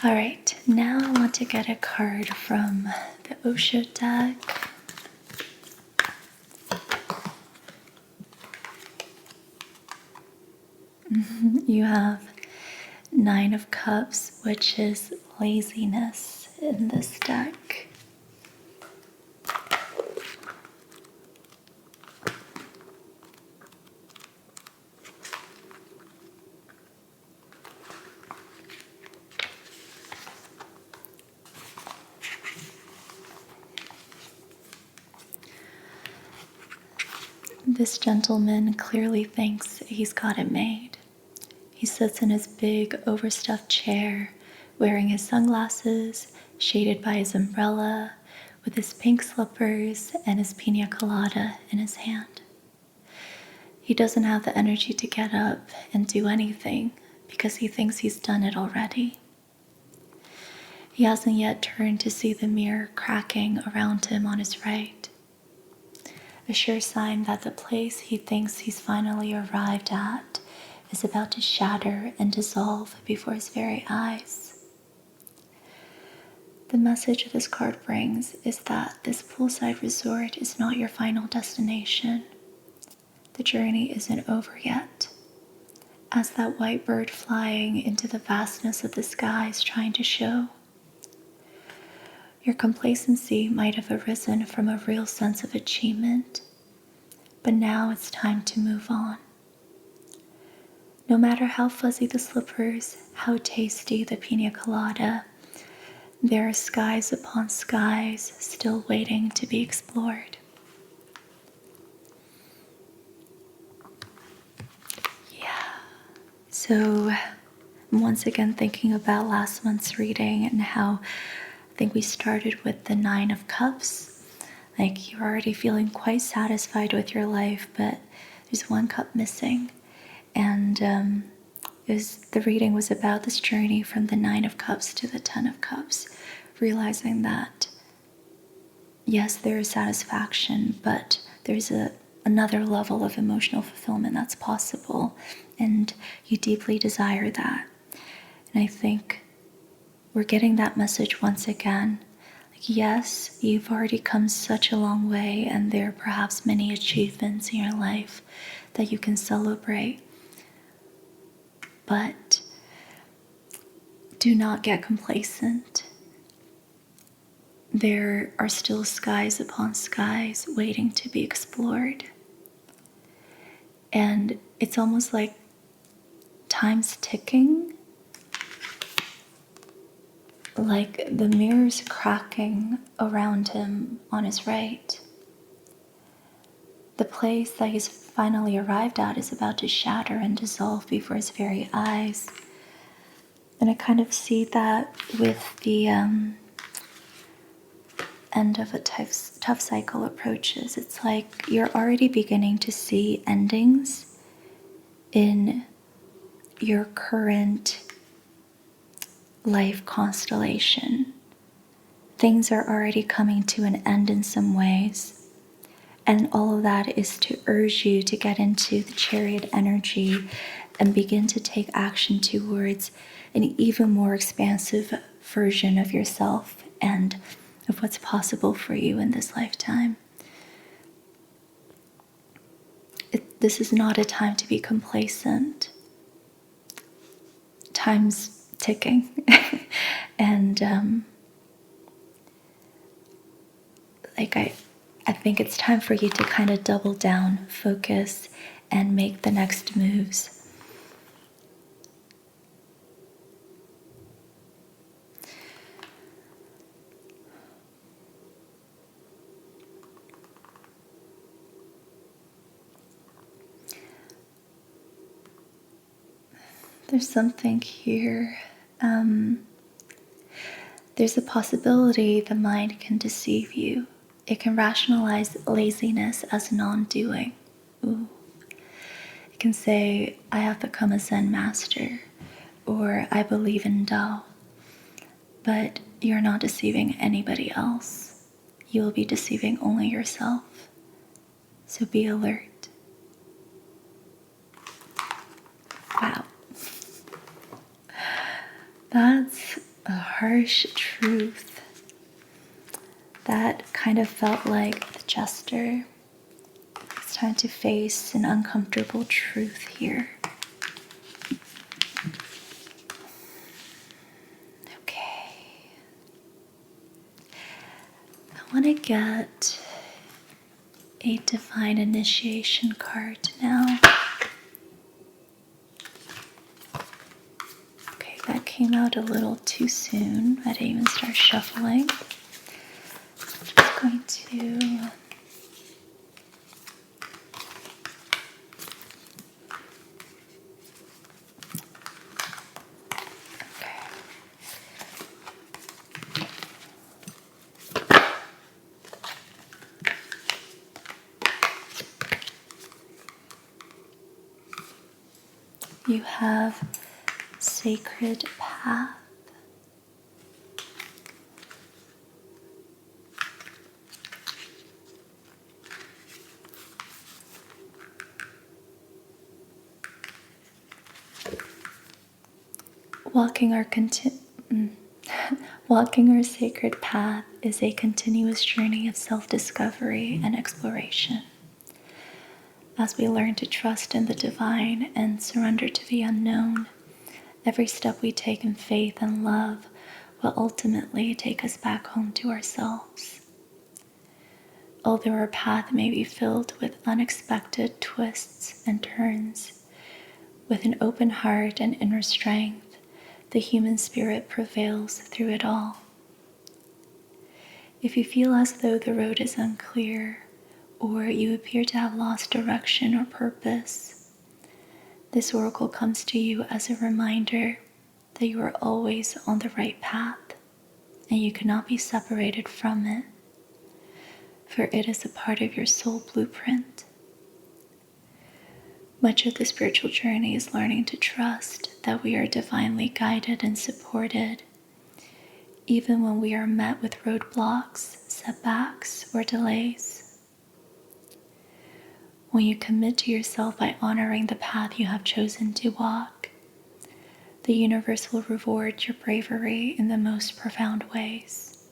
Speaker 1: All right, now I want to get a card from the Osho deck. You have 9 of Cups, which is laziness in this deck. This gentleman clearly thinks he's got it made. He sits in his big, overstuffed chair, wearing his sunglasses, shaded by his umbrella, with his pink slippers and his pina colada in his hand. He doesn't have the energy to get up and do anything because he thinks he's done it already. He hasn't yet turned to see the mirror cracking around him on his right. A sure sign that the place he thinks he's finally arrived at is about to shatter and dissolve before his very eyes. The message this card brings is that this poolside resort is not your final destination. The journey isn't over yet, as that white bird flying into the vastness of the sky is trying to show. Your complacency might have arisen from a real sense of achievement, but now it's time to move on. No matter how fuzzy the slippers, how tasty the pina colada, there are skies upon skies still waiting to be explored. Yeah. So I'm once again thinking about last month's reading and how I think we started with the 9 of Cups. Like, you're already feeling quite satisfied with your life, but there's 1 cup missing. And the reading was about this journey from the 9 of Cups to the 10 of Cups, realizing that, yes, there is satisfaction, but there's another level of emotional fulfillment that's possible, and you deeply desire that. And I think we're getting that message once again. Like, yes, you've already come such a long way, and there are perhaps many achievements in your life that you can celebrate. But do not get complacent. There are still skies upon skies waiting to be explored. And it's almost like time's ticking. Like the mirror's cracking around him on his right. The place that he's finally arrived at is about to shatter and dissolve before his very eyes. And I kind of see that with the end of a tough cycle approaches. It's like you're already beginning to see endings in your current life constellation. Things are already coming to an end in some ways, and all of that is to urge you to get into the Chariot energy and begin to take action towards an even more expansive version of yourself and of what's possible for you in this lifetime. This is not a time to be complacent. Time's ticking. And I think it's time for you to kind of double down, focus, and make the next moves. There's something here. There's a possibility the mind can deceive you. It can rationalize laziness as non-doing. Ooh. can say, I have become a Zen master, or I believe in Tao, but you're not deceiving anybody else. You will be deceiving only yourself. So be alert. Wow. That's a harsh truth. That kind of felt like the jester. It's time to face an uncomfortable truth here. Okay. I want to get a divine initiation card now. Okay, that came out a little too soon. I didn't even start shuffling. Just going to you have sacred path. Walking our sacred path is a continuous journey of self-discovery and exploration. As we learn to trust in the divine and surrender to the unknown, every step we take in faith and love will ultimately take us back home to ourselves. Although our path may be filled with unexpected twists and turns, with an open heart and inner strength, the human spirit prevails through it all. If you feel as though the road is unclear, or you appear to have lost direction or purpose, this oracle comes to you as a reminder that you are always on the right path, and you cannot be separated from it, for it is a part of your soul blueprint. Much of the spiritual journey is learning to trust that we are divinely guided and supported, even when we are met with roadblocks, setbacks, or delays. When you commit to yourself by honoring the path you have chosen to walk, the universe will reward your bravery in the most profound ways.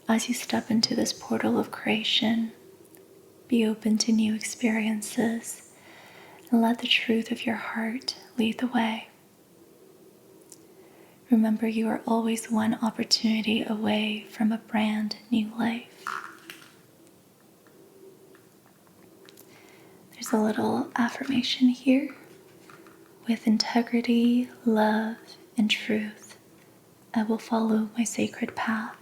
Speaker 1: As you step into this portal of creation, be open to new experiences and let the truth of your heart lead the way. Remember, you are always one opportunity away from a brand new life. There's a little affirmation here. With integrity, love, and truth, I will follow my sacred path.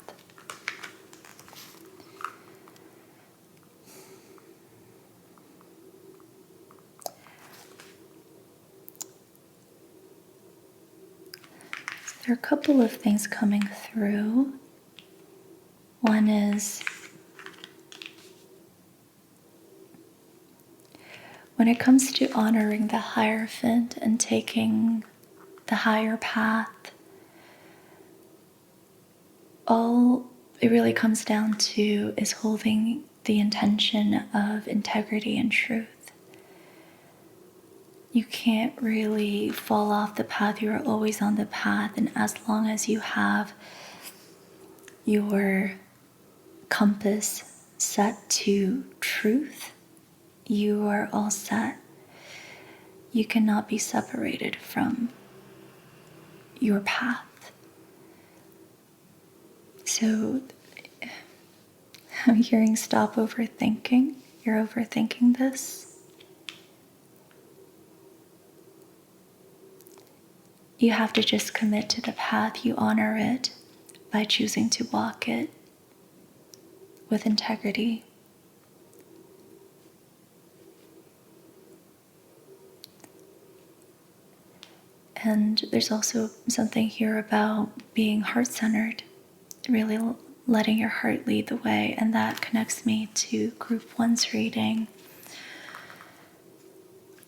Speaker 1: There are a couple of things coming through. One is, when it comes to honoring the Hierophant and taking the higher path, all it really comes down to is holding the intention of integrity and truth. You can't really fall off the path. You are always on the path, and as long as you have your compass set to truth, you are all set. You cannot be separated from your path. So I'm hearing stop overthinking. You're overthinking this. You have to just commit to the path. You honor it by choosing to walk it with integrity. And there's also something here about being heart-centered, really letting your heart lead the way, and that connects me to Group 1's reading.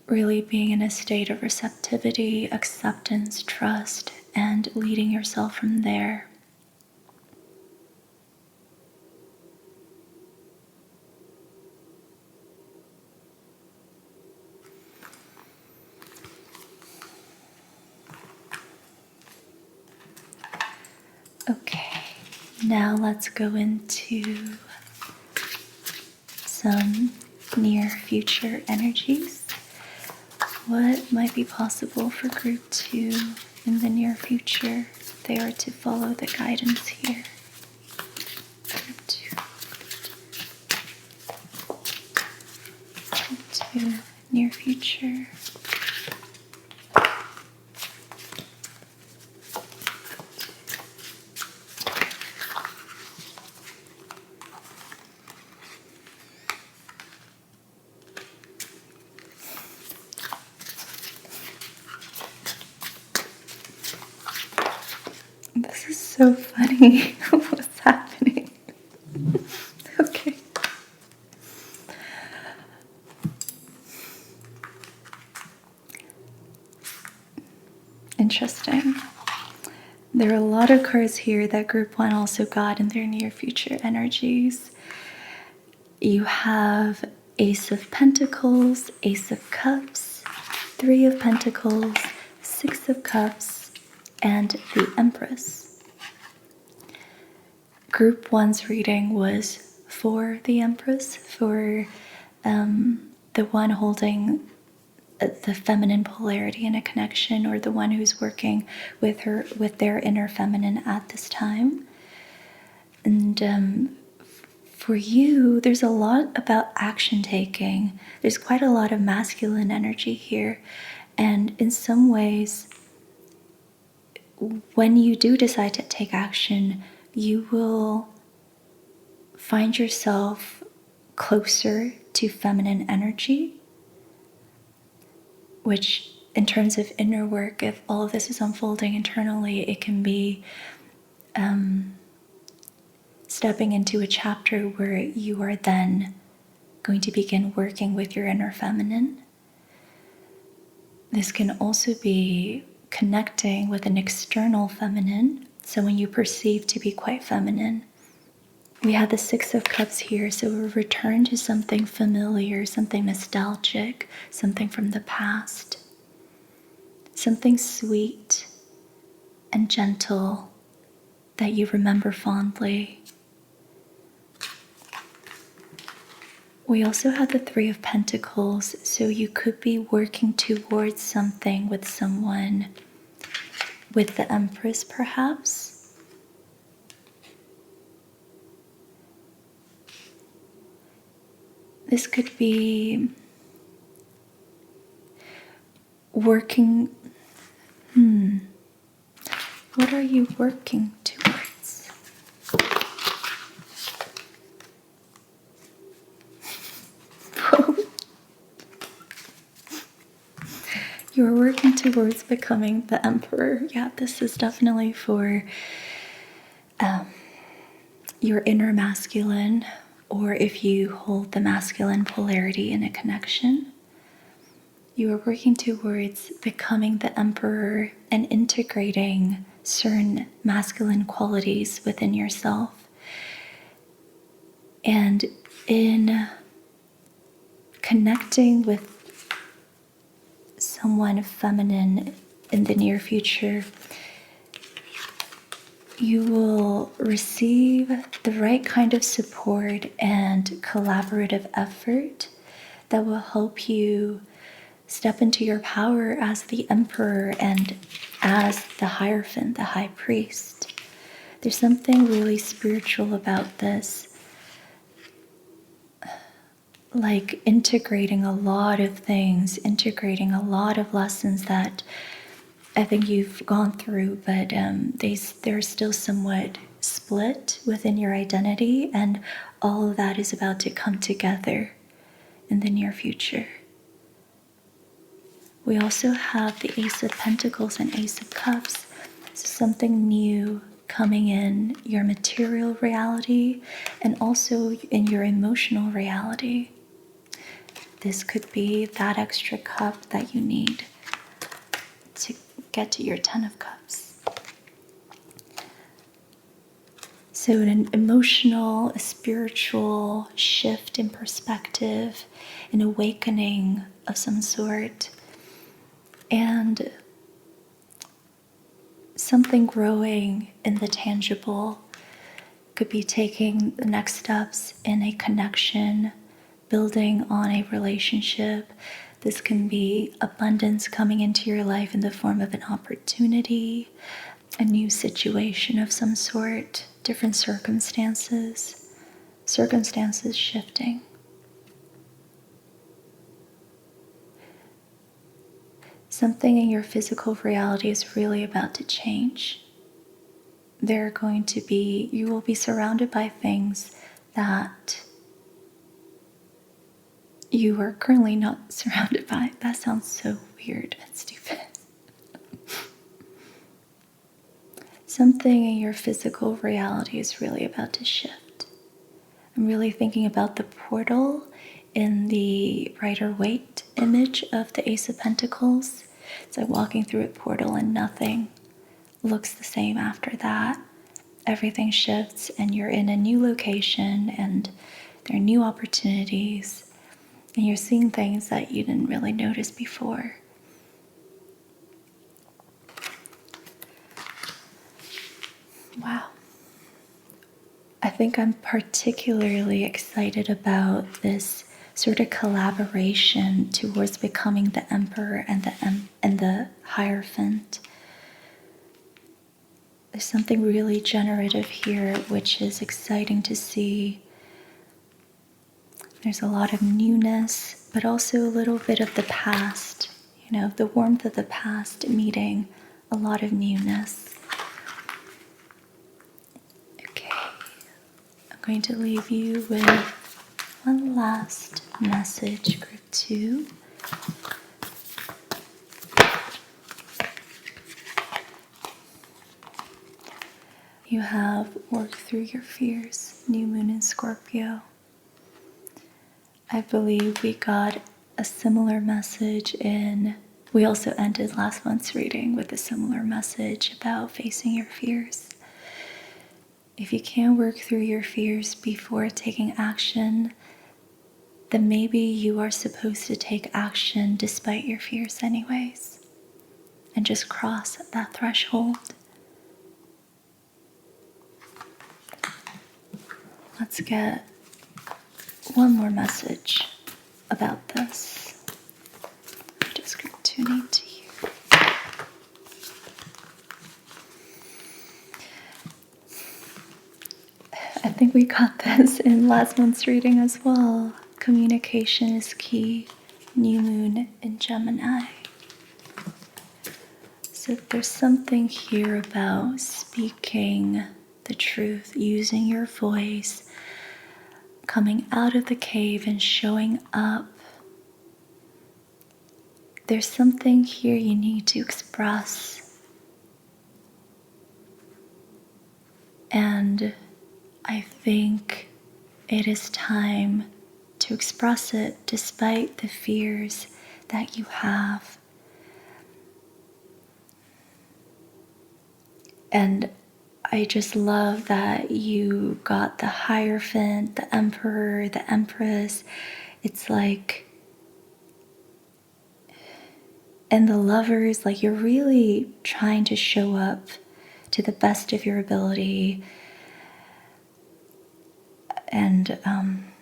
Speaker 1: really being in a state of receptivity, acceptance, trust, and leading yourself from there. Okay, now let's go into some near future energies. What might be possible for group 2 in the near future if they are to follow the guidance here? Group 2, near future. This is so funny. What's happening? Okay. Interesting. There are a lot of cards here that group 1 also got in their near future energies. You have Ace of Pentacles, Ace of Cups, 3 of Pentacles, 6 of Cups, and the Empress. Group 1's reading was for the Empress, for the one holding the feminine polarity in a connection, or the one who's working with their inner feminine at this time. And for you, there's a lot about action taking. There's quite a lot of masculine energy here. And in some ways, when you do decide to take action, you will find yourself closer to feminine energy, which in terms of inner work, if all of this is unfolding internally, it can be stepping into a chapter where you are then going to begin working with your inner feminine. This can also be connecting with an external feminine, someone you perceive to be quite feminine. We have the 6 of Cups here, so a return to something familiar, something nostalgic, something from the past, something sweet and gentle that you remember fondly. We also have the 3 of Pentacles, so you could be working towards something with someone, with the Empress perhaps. This could be working. What are you working towards? You're working towards becoming the Emperor. Yeah, this is definitely for your inner masculine, or if you hold the masculine polarity in a connection. You are working towards becoming the Emperor and integrating certain masculine qualities within yourself. And in connecting with someone feminine in the near future, you will receive the right kind of support and collaborative effort that will help you step into your power as the Emperor and as the Hierophant, the High Priest. There's something really spiritual about this, like integrating a lot of things, integrating a lot of lessons that I think you've gone through, but they're still somewhat split within your identity, and all of that is about to come together in the near future. We also have the Ace of Pentacles and Ace of Cups, so something new coming in your material reality and also in your emotional reality. this could be that extra cup that you need to get to your 10 of Cups. So an emotional, a spiritual shift in perspective, an awakening of some sort, and something growing in the tangible. Could be taking the next steps in a connection, building on a relationship. This can be abundance coming into your life in the form of an opportunity, a new situation of some sort, different circumstances shifting. Something in your physical reality is really about to change. You will be surrounded by things that you are currently not surrounded by. That sounds so weird and stupid. Something in your physical reality is really about to shift. I'm really thinking about the portal in the Rider-Waite image of the Ace of Pentacles. It's like walking through a portal and nothing looks the same after that. Everything shifts and you're in a new location and there are new opportunities and you're seeing things that you didn't really notice before. Wow. I think I'm particularly excited about this sort of collaboration towards becoming the Emperor and the Hierophant. There's something really generative here, which is exciting to see. There's a lot of newness, but also a little bit of the past, the warmth of the past meeting a lot of newness. Okay, I'm going to leave you with one last message, group 2. You have worked through your fears, new moon in Scorpio. I believe we got a similar message we also ended last month's reading with a similar message about facing your fears. If you can't work through your fears before taking action, then maybe you are supposed to take action despite your fears anyways, and just cross that threshold. Let's get one more message about this. What does group 2 need to hear? I think we got this in last month's reading as well. Communication is key. New moon in Gemini. So there's something here about speaking the truth, using your voice, coming out of the cave and showing up. There's something here you need to express. And I think it is time to express it despite the fears that you have. And I just love that you got the Hierophant, the Emperor, the Empress. It's like, and the Lovers, like you're really trying to show up to the best of your ability. And I'm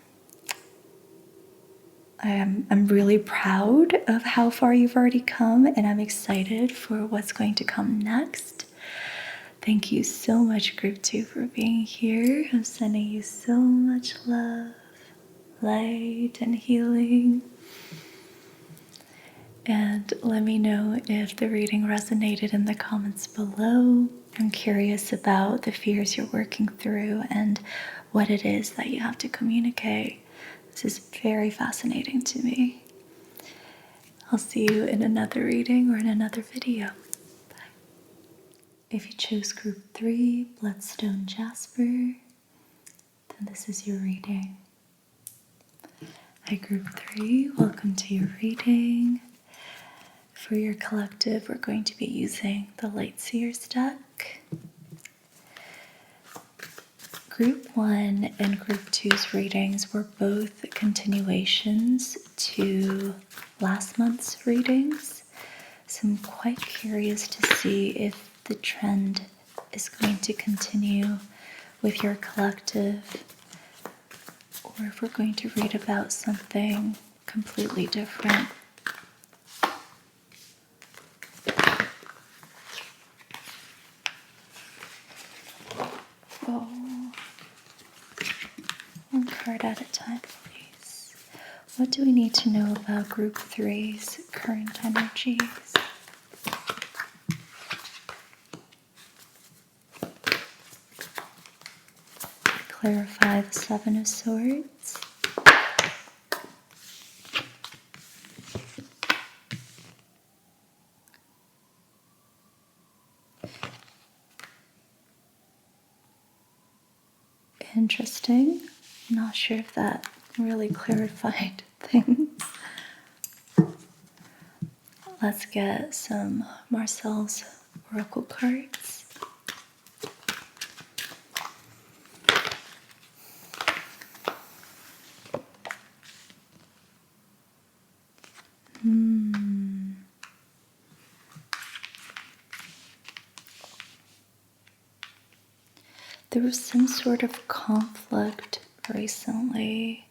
Speaker 1: really proud of how far you've already come, and I'm excited for what's going to come next. Thank you so much, Group 2, for being here. I'm sending you so much love, light, and healing. And let me know if the reading resonated in the comments below. I'm curious about the fears you're working through and what it is that you have to communicate. This is very fascinating to me. I'll see you in another reading or in another video. If you chose group 3, bloodstone, jasper, then this is your reading. Hi, Group 3. Welcome to your reading. For your collective, we're going to be using the Light Seers deck. Group 1 and Group 2's readings were both continuations to last month's readings. So I'm quite curious to see if the trend is going to continue with your collective, or if we're going to read about something completely different. Oh, one card at a time, please. What do we need to know about Group 3's current energies? Clarify the Seven of Swords. Interesting. Not sure if that really clarified things. Let's get some Marcel's Oracle cards. There was some sort of conflict recently.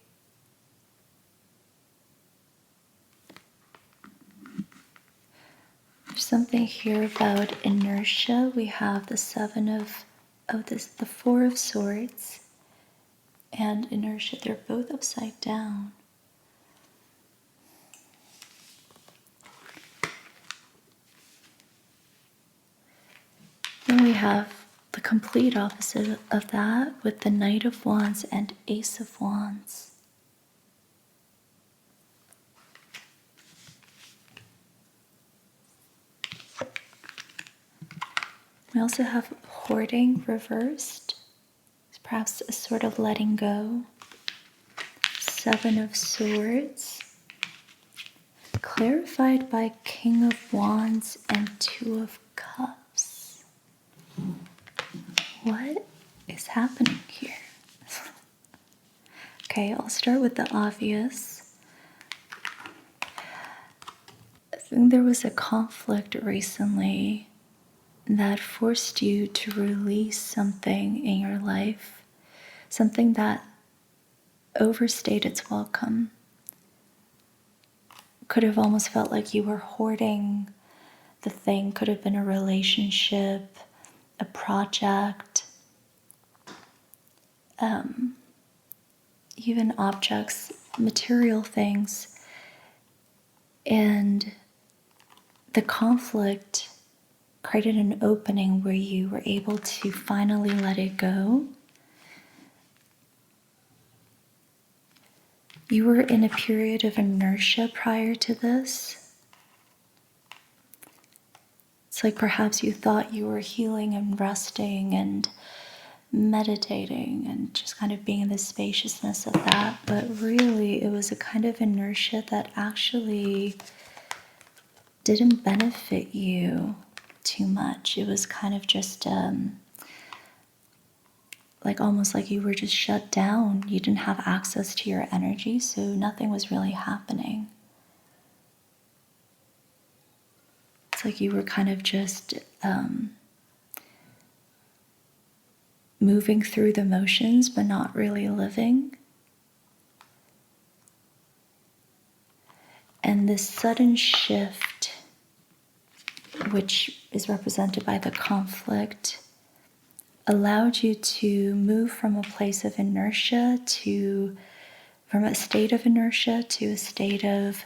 Speaker 1: There's something here about inertia. We have the the Four of Swords and inertia. They're both upside down. Then we have the complete opposite of that with the Knight of Wands and Ace of Wands. We also have hoarding reversed. It's perhaps a sort of letting go. Seven of Swords. Clarified by King of Wands and Two of Cups. What is happening here? Okay, I'll start with the obvious. I think there was a conflict recently that forced you to release something in your life, something that overstayed its welcome. Could have almost felt like you were hoarding the thing. Could have been a relationship, a project, even objects, material things. And the conflict created an opening where you were able to finally let it go. You were in a period of inertia prior to this. It's like perhaps you thought you were healing and resting and meditating and just kind of being in the spaciousness of that, but really it was a kind of inertia that actually didn't benefit you too much. It was kind of just like almost like you were just shut down. You didn't have access to your energy, so nothing was really happening. It's like you were kind of just moving through the motions, but not really living. And this sudden shift, which is represented by the conflict, allowed you to move from a place of inertia from a state of inertia to a state of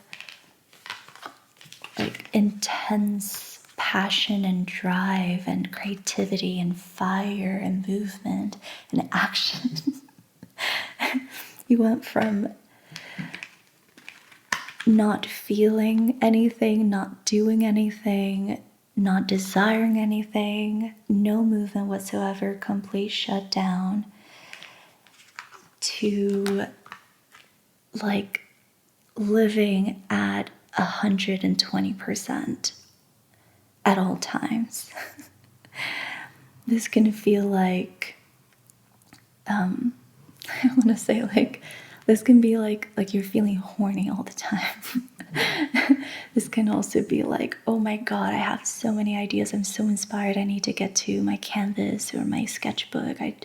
Speaker 1: like intense passion and drive and creativity and fire and movement and action. You went from not feeling anything, not doing anything, not desiring anything, no movement whatsoever, complete shutdown, to like living at 120% at all times. This can feel like, I want to say like, this can be like you're feeling horny all the time. This can also be like, oh my God, I have so many ideas. I'm so inspired. I need to get to my canvas or my sketchbook. I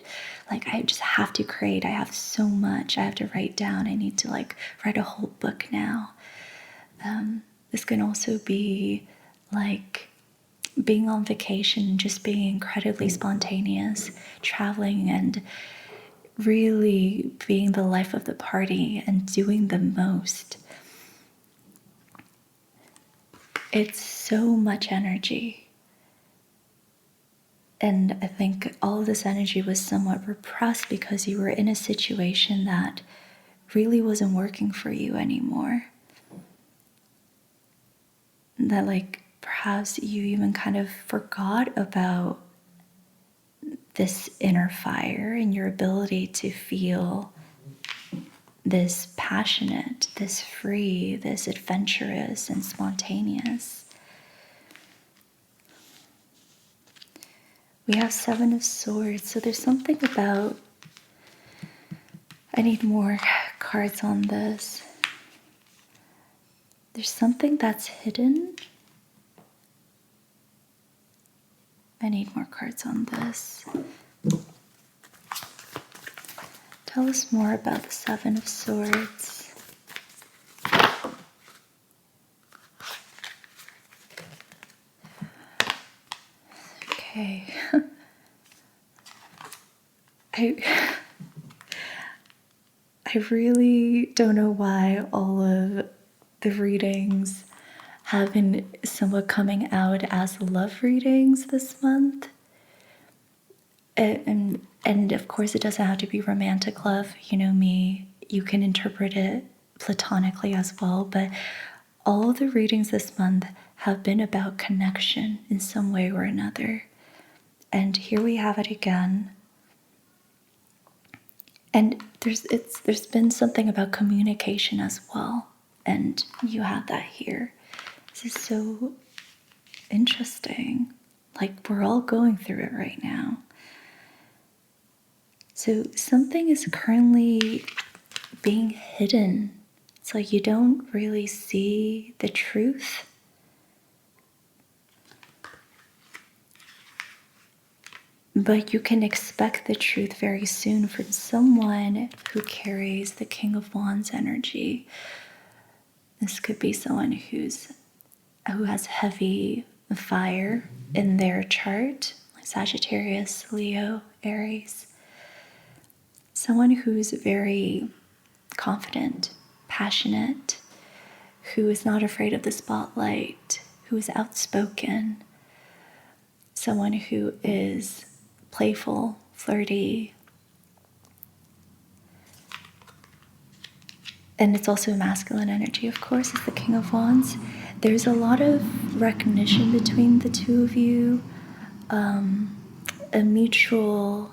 Speaker 1: just have to create. I have so much I have to write down. I need to write a whole book now. This can also be like being on vacation, just being incredibly spontaneous, traveling and really being the life of the party and doing the most. It's so much energy. And I think all of this energy was somewhat repressed because you were in a situation that really wasn't working for you anymore. That perhaps you even kind of forgot about this inner fire and your ability to feel this passionate, this free, this adventurous and spontaneous. We have Seven of Swords, so there's something about, I need more cards on this. There's something that's hidden. I need more cards on this. Tell us more about the Seven of Swords. Okay. I really don't know why all of the readings have been somewhat coming out as love readings this month. And of course, it doesn't have to be romantic love. You know me, you can interpret it platonically as well. But all of the readings this month have been about connection in some way or another. And here we have it again. And there's been something about communication as well. And you have that here. This is so interesting. We're all going through it right now. So something is currently being hidden. It's like you don't really see the truth. But you can expect the truth very soon from someone who carries the King of Wands energy. This could be someone who has heavy fire in their chart, like Sagittarius, Leo, Aries. Someone who's very confident, passionate, who is not afraid of the spotlight, who is outspoken, someone who is playful, flirty. And it's also a masculine energy, of course, it's the King of Wands. There's a lot of recognition between the two of you, a mutual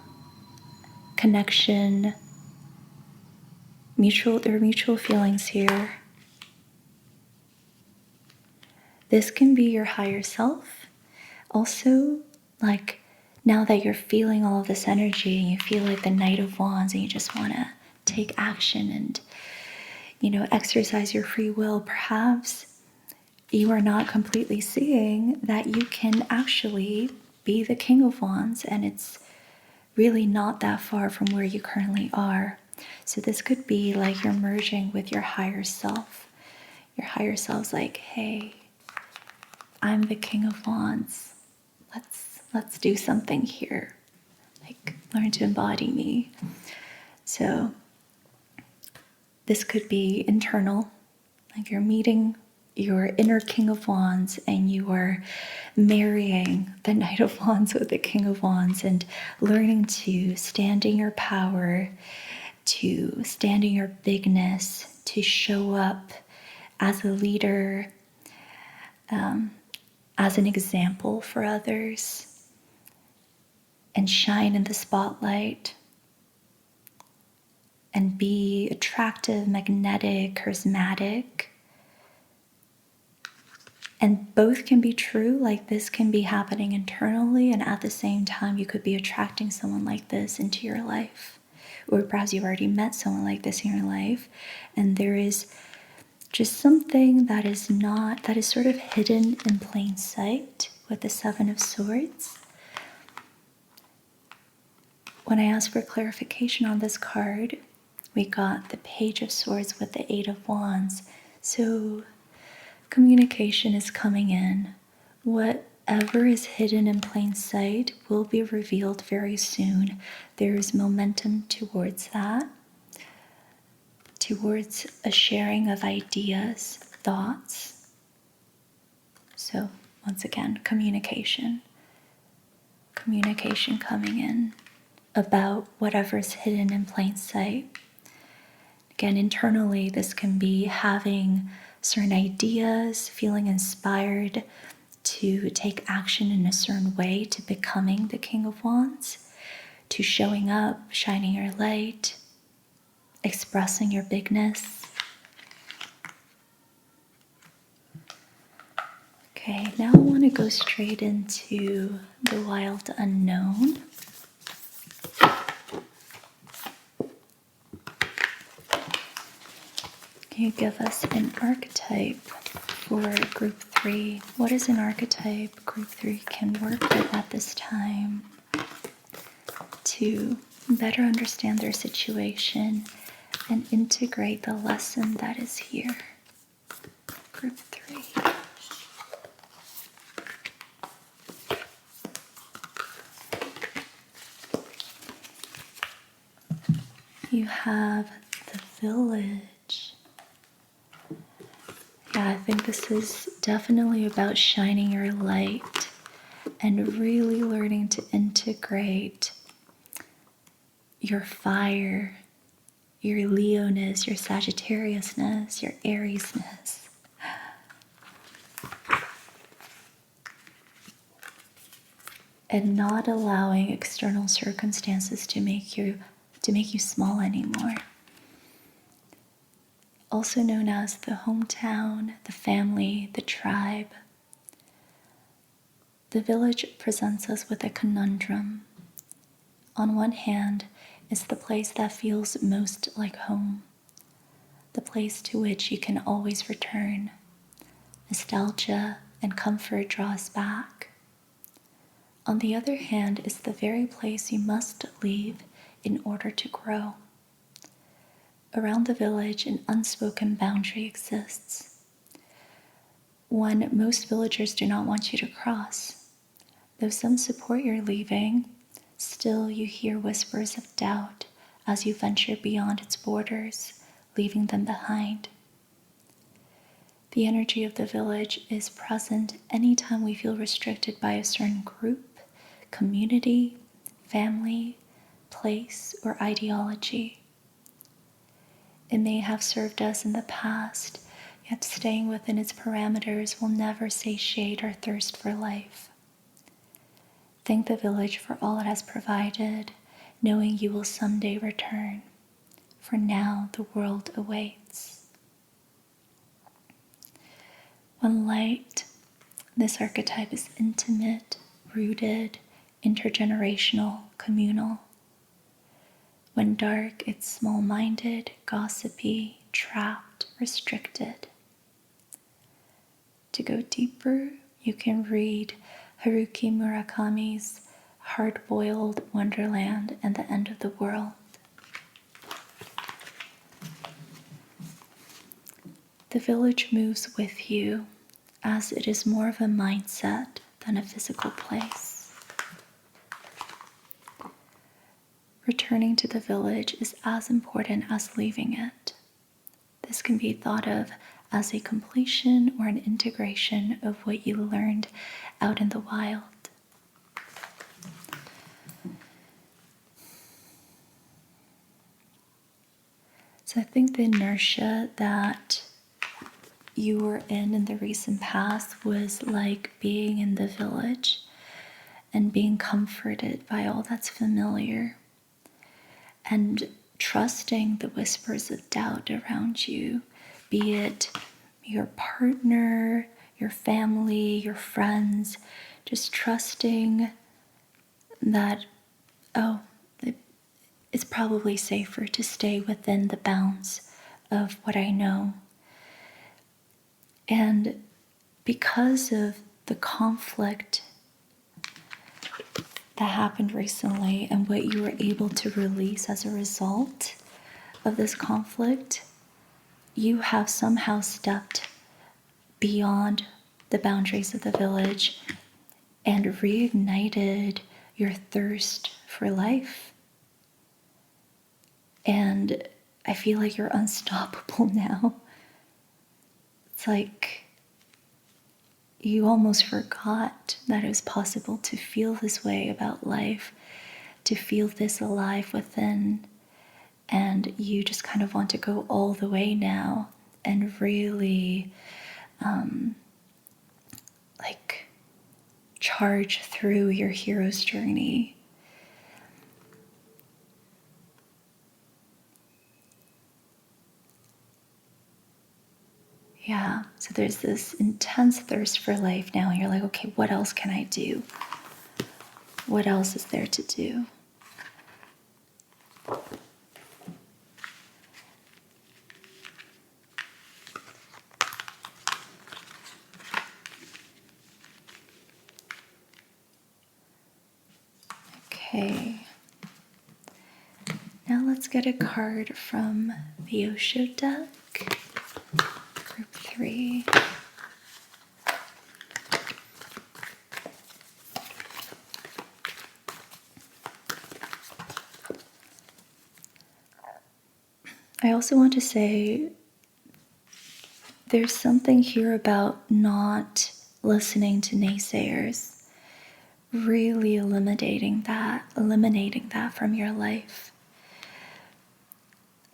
Speaker 1: connection, there are mutual feelings here. This can be your higher self. Also, now that you're feeling all of this energy and you feel like the Knight of Wands and you just want to take action and, exercise your free will, perhaps you are not completely seeing that you can actually be the King of Wands and it's really not that far from where you currently are. So this could be like you're merging with your higher self. Your higher self's like, hey, I'm the King of Wands. Let's do something here. Learn to embody me. So this could be internal, you're meeting your inner King of Wands and you are marrying the Knight of Wands with the King of Wands and learning to stand in your power, to stand in your bigness, to show up as a leader, as an example for others, and shine in the spotlight. and be attractive, magnetic, charismatic. And both can be true, like this can be happening internally, and at the same time, you could be attracting someone like this into your life. Or perhaps you've already met someone like this in your life, and there is just something that is sort of hidden in plain sight with the Seven of Swords. When I asked for clarification on this card, we got the Page of Swords with the Eight of Wands. So communication is coming in. Whatever is hidden in plain sight will be revealed very soon. There is momentum towards that, towards a sharing of ideas, thoughts. So once again, communication coming in about whatever is hidden in plain sight. Again, internally, this can be having certain ideas, feeling inspired to take action in a certain way, to becoming the King of Wands, to showing up, shining your light, expressing your bigness. Okay, now I want to go straight into the wild unknown. Can you give us an archetype for group 3? What is an archetype group 3 can work with at this time to better understand their situation and integrate the lesson that is here? Group 3. You have the Village. Yeah, I think this is definitely about shining your light and really learning to integrate your fire, your Leoness, your Sagittariusness, your Ariesness. And not allowing external circumstances to make you small anymore. Also known as the hometown, the family, the tribe. The Village presents us with a conundrum. On one hand, it's the place that feels most like home, the place to which you can always return. Nostalgia and comfort draw us back. On the other hand, it's the very place you must leave in order to grow. Around the Village, an unspoken boundary exists, one most villagers do not want you to cross. Though some support your leaving, still you hear whispers of doubt as you venture beyond its borders, leaving them behind. The energy of the Village is present anytime we feel restricted by a certain group, community, family, place, or ideology. It may have served us in the past, yet staying within its parameters will never satiate our thirst for life. Thank the Village for all it has provided, knowing you will someday return. For now, the world awaits. When light, this archetype is intimate, rooted, intergenerational, communal. When dark, it's small-minded, gossipy, trapped, restricted. To go deeper, you can read Haruki Murakami's Hard-Boiled Wonderland and the End of the World. The Village moves with you, as it is more of a mindset than a physical place. Returning to the Village is as important as leaving it. This can be thought of as a completion or an integration of what you learned out in the wild. So I think the inertia that you were in the recent past was like being in the Village and being comforted by all that's familiar, and trusting the whispers of doubt around you, be it your partner, your family, your friends, just trusting that, oh, it's probably safer to stay within the bounds of what I know. And because of the conflict that happened recently and what you were able to release as a result of this conflict, you have somehow stepped beyond the boundaries of the village and reignited your thirst for life. And I feel like you're unstoppable now. It's like you almost forgot that it was possible to feel this way about life, to feel this alive within, and you just kind of want to go all the way now and really charge through your hero's journey. Yeah, so there's this intense thirst for life now, and you're like, okay, what else can I do? What else is there to do? Okay. Now let's get a card from the Osho deck, group 3. I also want to say there's something here about not listening to naysayers, really eliminating that from your life.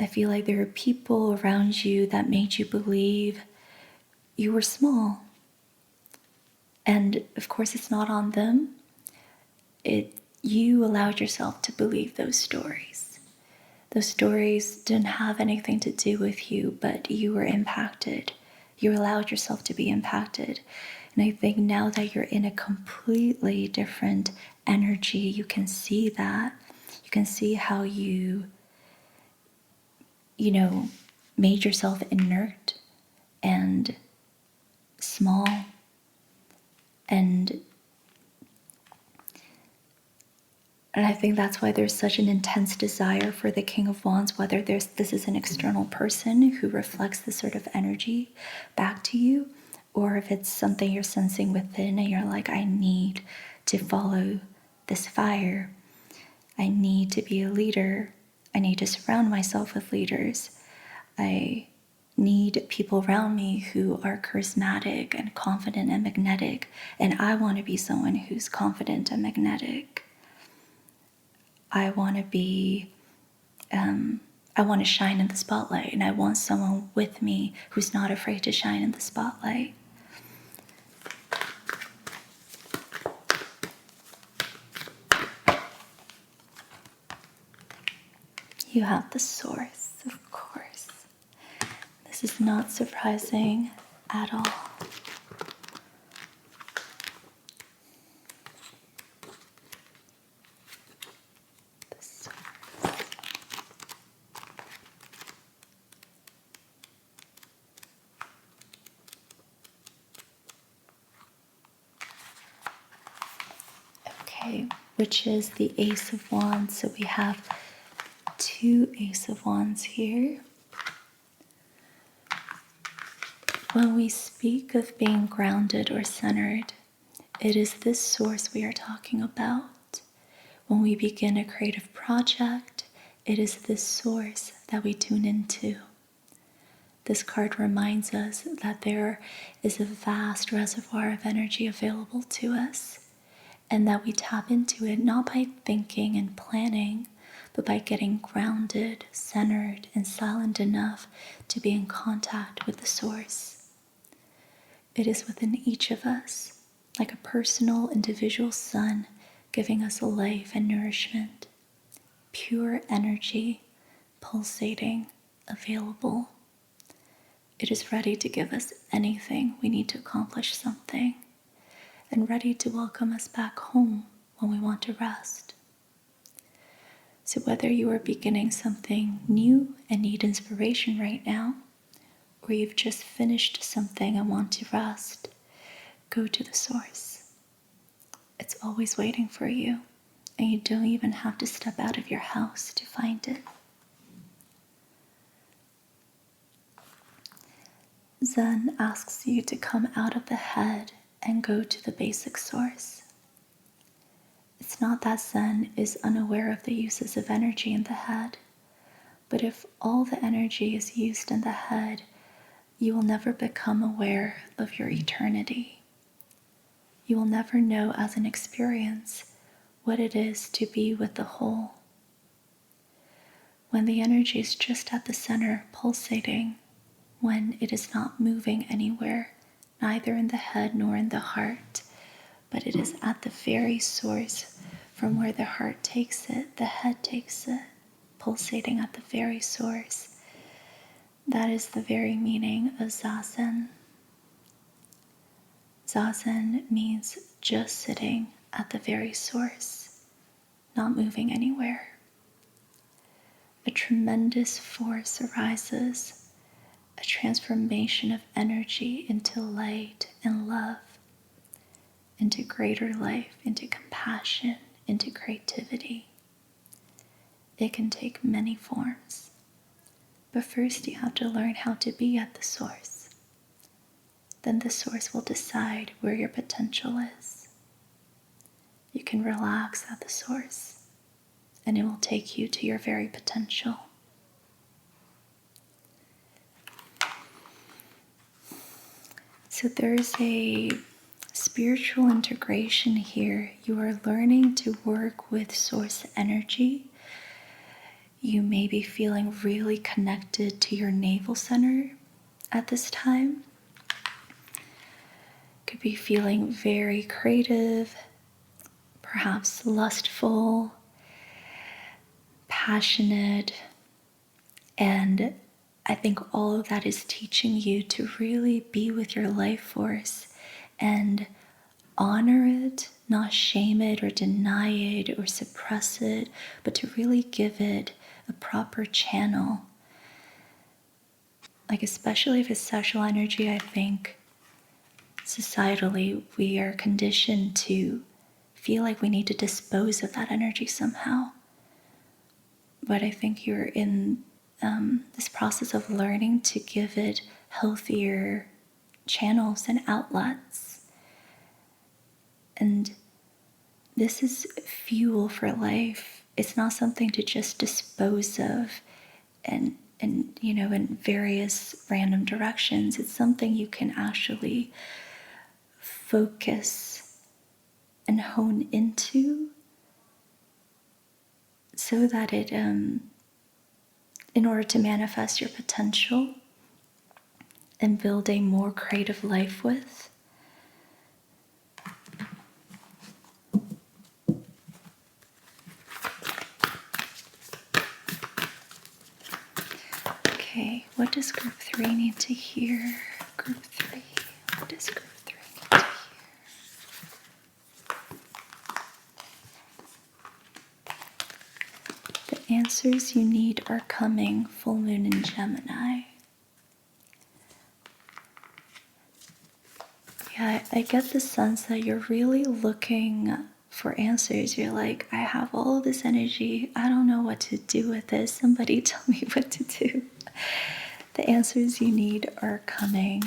Speaker 1: I feel like there are people around you that made you believe you were small. And of course, it's not on them. You allowed yourself to believe those stories. Those stories didn't have anything to do with you, but you were impacted. You allowed yourself to be impacted. And I think now that you're in a completely different energy, you can see that. You can see how you made yourself inert and small. And I think that's why there's such an intense desire for the King of Wands, whether this is an external person who reflects this sort of energy back to you, or if it's something you're sensing within and you're like, I need to follow this fire. I need to be a leader. I need to surround myself with leaders. I need people around me who are charismatic and confident and magnetic, and I want to be someone who's confident and magnetic. I want to shine in the spotlight, and I want someone with me who's not afraid to shine in the spotlight. You have the source, of course. This is not surprising at all. The source. Okay, which is the Ace of Wands. So we have 2 Ace of Wands here. When we speak of being grounded or centered, it is this source we are talking about. When we begin a creative project, it is this source that we tune into. This card reminds us that there is a vast reservoir of energy available to us, and that we tap into it not by thinking and planning, but by getting grounded, centered, and silent enough to be in contact with the source. It is within each of us, like a personal, individual sun giving us life and nourishment, pure energy pulsating, available. It is ready to give us anything we need to accomplish something, and ready to welcome us back home when we want to rest. So whether you are beginning something new and need inspiration right now, or you've just finished something and want to rest, go to the source. It's always waiting for you, and you don't even have to step out of your house to find it. Zen asks you to come out of the head and go to the basic source. It's not that Zen is unaware of the uses of energy in the head, but if all the energy is used in the head, you will never become aware of your eternity. You will never know as an experience what it is to be with the whole. When the energy is just at the center, pulsating, when it is not moving anywhere, neither in the head nor in the heart, but it is at the very source from where the heart takes it, the head takes it, pulsating at the very source. That is the very meaning of Zazen. Zazen means just sitting at the very source, not moving anywhere. A tremendous force arises, a transformation of energy into light and love, into greater life, into compassion, into creativity. It can take many forms, but first you have to learn how to be at the source. Then the source will decide where your potential is. You can relax at the source, and it will take you to your very potential. So there's a spiritual integration here. You are learning to work with source energy. You may be feeling really connected to your navel center at this time. Could be feeling very creative, perhaps lustful, passionate, and I think all of that is teaching you to really be with your life force and honor it, not shame it or deny it or suppress it, but to really give it a proper channel. Like especially if it's sexual energy, I think societally we are conditioned to feel like we need to dispose of that energy somehow. But I think you're in this process of learning to give it healthier channels and outlets. And this is fuel for life. It's not something to just dispose of and in various random directions. It's something you can actually focus and hone into so that it in order to manifest your potential and build a more creative life with. Okay, what does group 3 need to hear? Group 3, what does group 3 need to hear? The answers you need are coming, full moon in Gemini. Yeah, I get the sense that you're really looking for answers. You're like, I have all of this energy. I don't know what to do with this. Somebody tell me what to do. The answers you need are coming.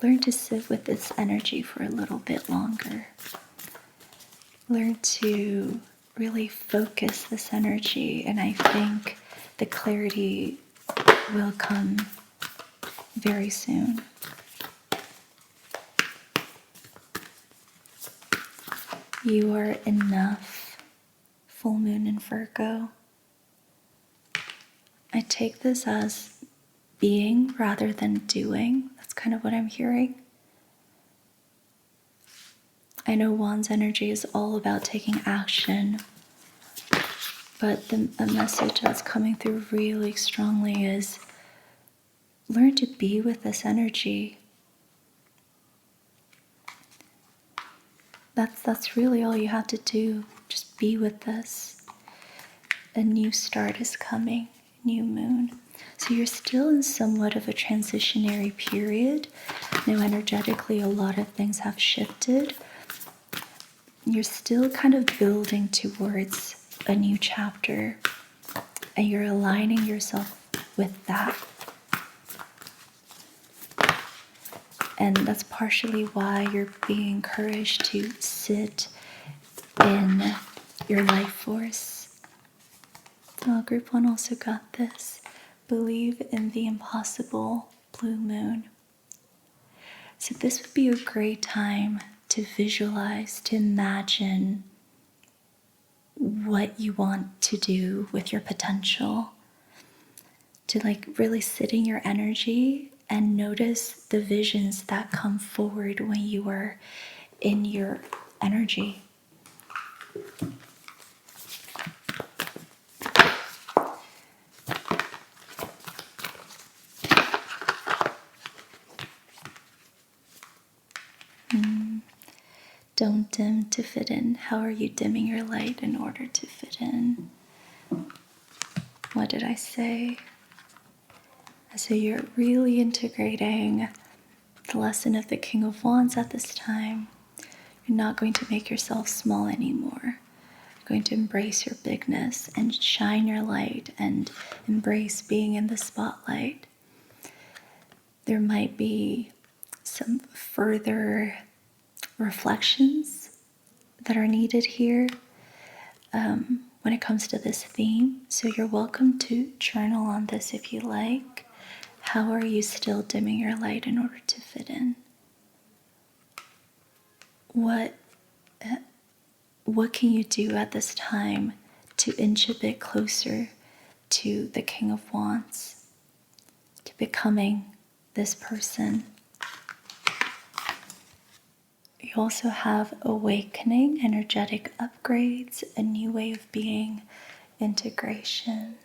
Speaker 1: Learn to sit with this energy for a little bit longer. Learn to really focus this energy, and I think the clarity will come very soon. You are enough, full moon in Virgo. I take this as being rather than doing. That's kind of what I'm hearing. I know Wands energy is all about taking action, But a message that's coming through really strongly is learn to be with this energy. That's really all you have to do. Just be with this. A new start is coming, new moon. So you're still in somewhat of a transitionary period. Now, energetically, a lot of things have shifted. You're still kind of building towards a new chapter, and you're aligning yourself with that. And that's partially why you're being encouraged to sit in your life force. So group 1 also got this. Believe in the impossible, blue moon. So this would be a great time to visualize, to imagine what you want to do with your potential, to really sit in your energy and notice the visions that come forward when you are in your energy. Don't dim to fit in. How are you dimming your light in order to fit in? What did I say? So you're really integrating the lesson of the King of Wands at this time. You're not going to make yourself small anymore. You're going to embrace your bigness and shine your light and embrace being in the spotlight. There might be some further reflections that are needed here when it comes to this theme. So you're welcome to journal on this if you like. How are you still dimming your light in order to fit in? What can you do at this time to inch a bit closer to the King of Wands, to becoming this person? You also have awakening, energetic upgrades, a new way of being, integration.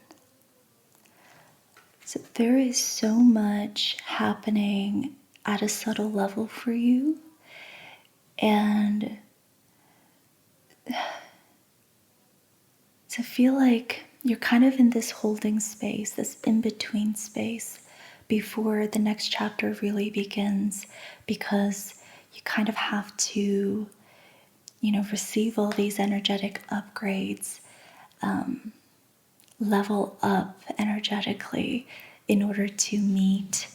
Speaker 1: So there is so much happening at a subtle level for you. And so I feel like you're kind of in this holding space, this in-between space before the next chapter really begins, because you kind of have to, receive all these energetic upgrades, level up energetically in order to meet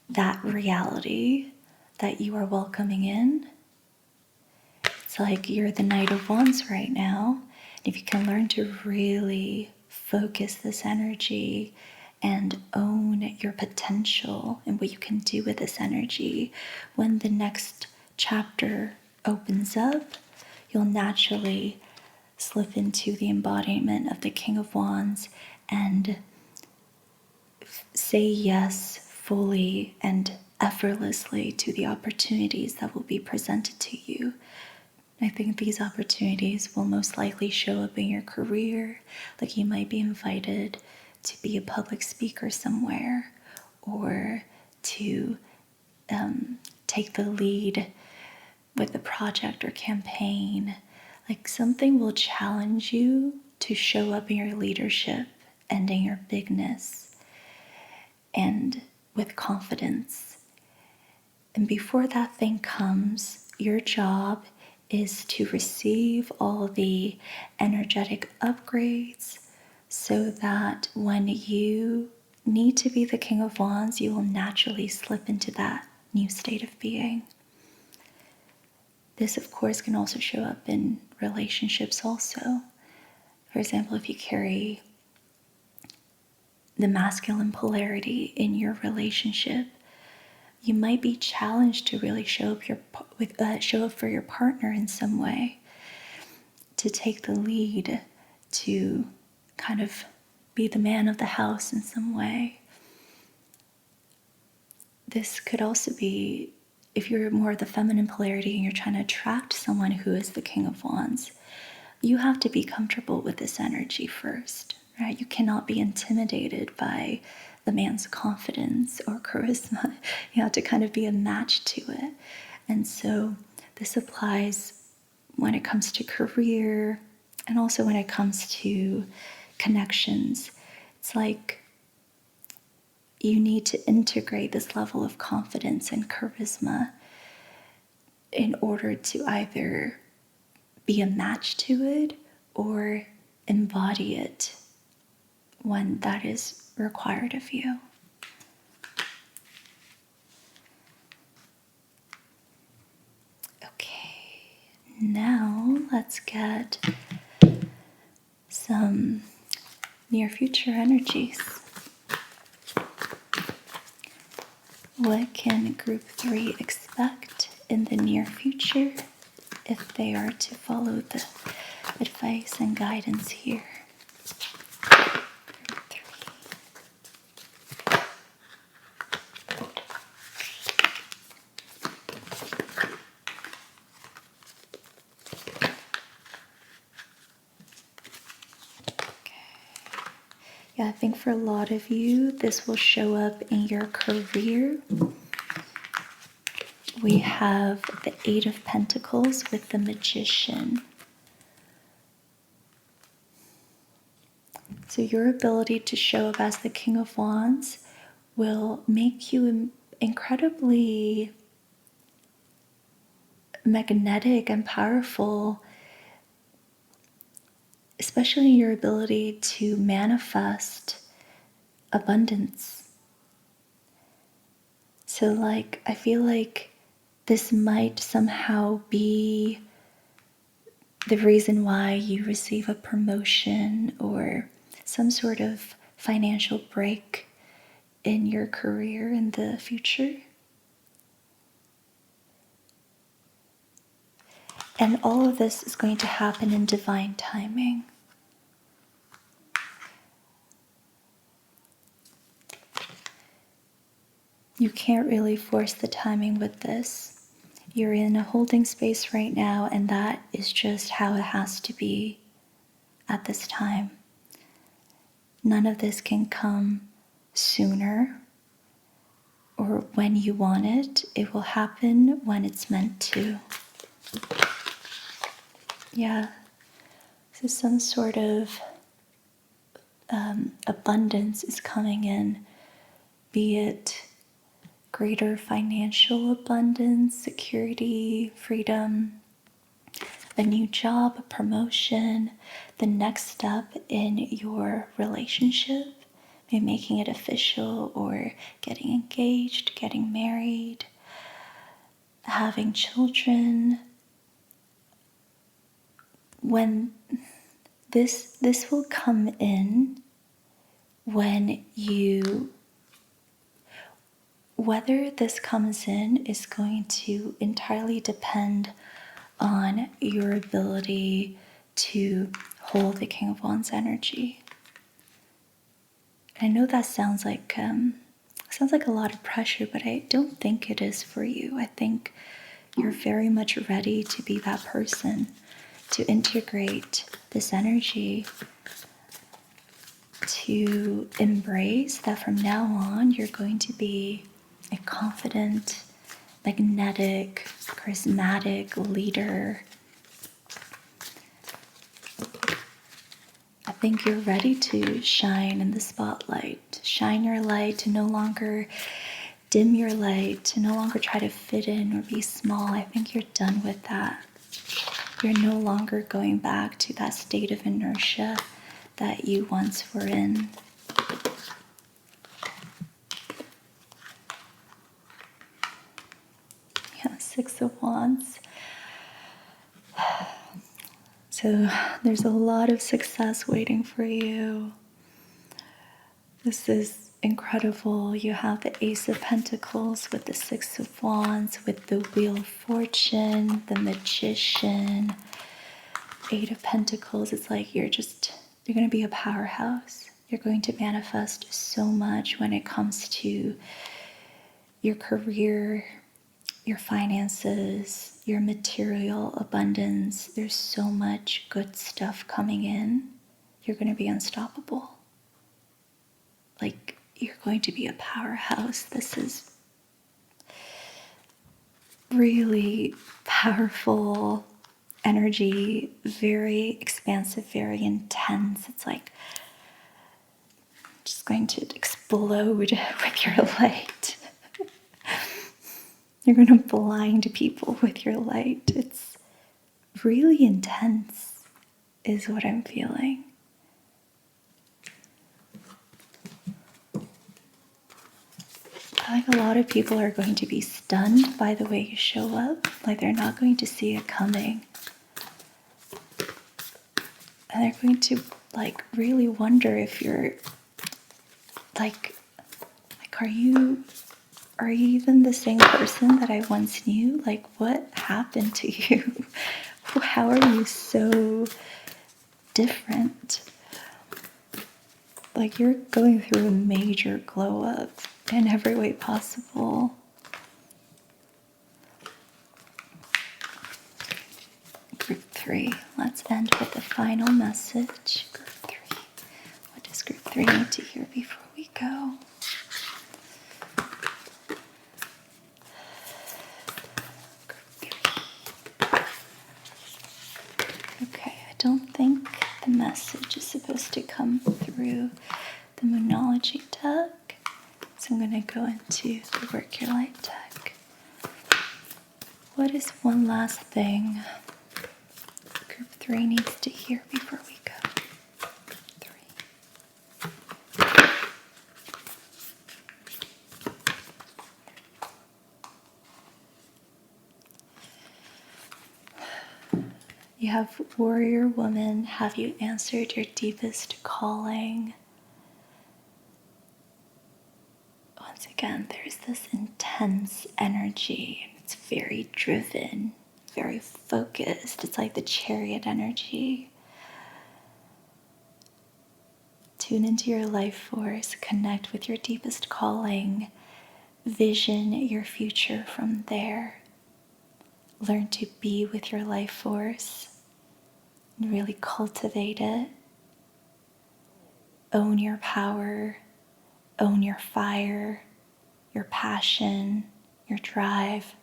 Speaker 1: that reality that you are welcoming in. It's like you're the Knight of Wands right now. If you can learn to really focus this energy and own your potential and what you can do with this energy, when the next chapter opens up, you'll naturally slip into the embodiment of the King of Wands and say yes fully and effortlessly to the opportunities that will be presented to you. I think these opportunities will most likely show up in your career. Like you might be invited to be a public speaker somewhere, or to take the lead with a project or campaign. Like something will challenge you to show up in your leadership and in your bigness and with confidence. And before that thing comes, your job is to receive all the energetic upgrades so that when you need to be the King of Wands, you will naturally slip into that new state of being. This, of course, can also show up in relationships also. For example, if you carry the masculine polarity in your relationship, you might be challenged to really show up for your partner in some way, to take the lead, to kind of be the man of the house in some way. This could also be if you're more of the feminine polarity and you're trying to attract someone who is the King of Wands. you have to be comfortable with this energy first, right? You cannot be intimidated by the man's confidence or charisma. You have to kind of be a match to it. And so this applies when it comes to career and also when it comes to connections. It's like you need to integrate this level of confidence and charisma in order to either be a match to it or embody it when that is required of you. Okay, now let's get some near future energies. What can group 3 expect in the near future if they are to follow the advice and guidance here? Group 3. Yeah, I think for a lot of you, this will show up in your career. We have the 8 of Pentacles with the Magician. So your ability to show up as the King of Wands will make you incredibly magnetic and powerful, especially your ability to manifest abundance. So I feel like this might somehow be the reason why you receive a promotion or some sort of financial break in your career in the future. And all of this is going to happen in divine timing. You can't really force the timing with this. You're in a holding space right now, and that is just how it has to be at this time. None of this can come sooner or when you want it. It will happen when it's meant to. Yeah, so some sort of abundance is coming in, be it greater financial abundance, security, freedom, a new job, a promotion, the next step in your relationship, maybe making it official or getting engaged, getting married, having children. When this will come in when whether this comes in is going to entirely depend on your ability to hold the King of Wands energy. I know that sounds like a lot of pressure, but I don't think it is for you. I think you're very much ready to be that person, to integrate this energy, to embrace that from now on you're going to be a confident, magnetic, charismatic leader. I think you're ready to shine in the spotlight, shine your light, to no longer dim your light, to no longer try to fit in or be small. I think you're done with that. You're no longer going back to that state of inertia that you once were in. Yeah, 6 of Wands. So there's a lot of success waiting for you. This is incredible. You have the Ace of Pentacles with the 6 of Wands, with the Wheel of Fortune, the Magician, 8 of Pentacles. It's like you're going to be a powerhouse. You're going to manifest so much when it comes to your career, your finances, your material abundance. There's so much good stuff coming in. You're going to be unstoppable. Like, you're going to be a powerhouse. This is really powerful energy, very expansive, very intense. It's like just going to explode with your light. You're going to blind people with your light. It's really intense, is what I'm feeling. I think a lot of people are going to be stunned by the way you show up. Like, they're not going to see it coming. And they're going to, like, really wonder if you're, like are you even the same person that I once knew? Like, what happened to you? How are you so different? Like, you're going through a major glow up in every way possible. Group 3. Let's end with the final message. Group 3. What does Group 3 need to hear before we go? Okay, I don't think the message is supposed to come through the Moonology deck, so I'm going to go into the Work Your Light deck. What is one last thing Group 3 needs to hear before we go? 3. You have Warrior Woman. Have you answered your deepest calling? Once again, there's this intense energy. It's very driven, very focused. It's like the Chariot energy. Tune into your life force, connect with your deepest calling, vision your future from there. Learn to be with your life force and really cultivate it. Own your power, own your fire, your passion, your drive.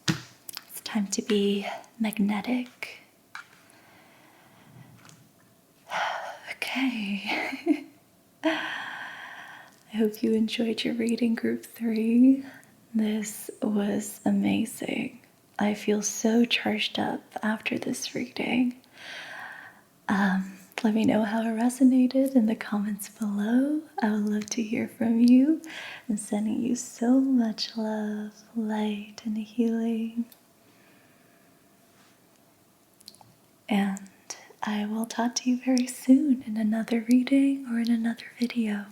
Speaker 1: It's time to be magnetic. Okay. I hope you enjoyed your reading, Group 3. This was amazing. I feel so charged up after this reading. Let me know how it resonated in the comments below. I would love to hear from you. I'm sending you so much love, light, and healing. And I will talk to you very soon in another reading or in another video.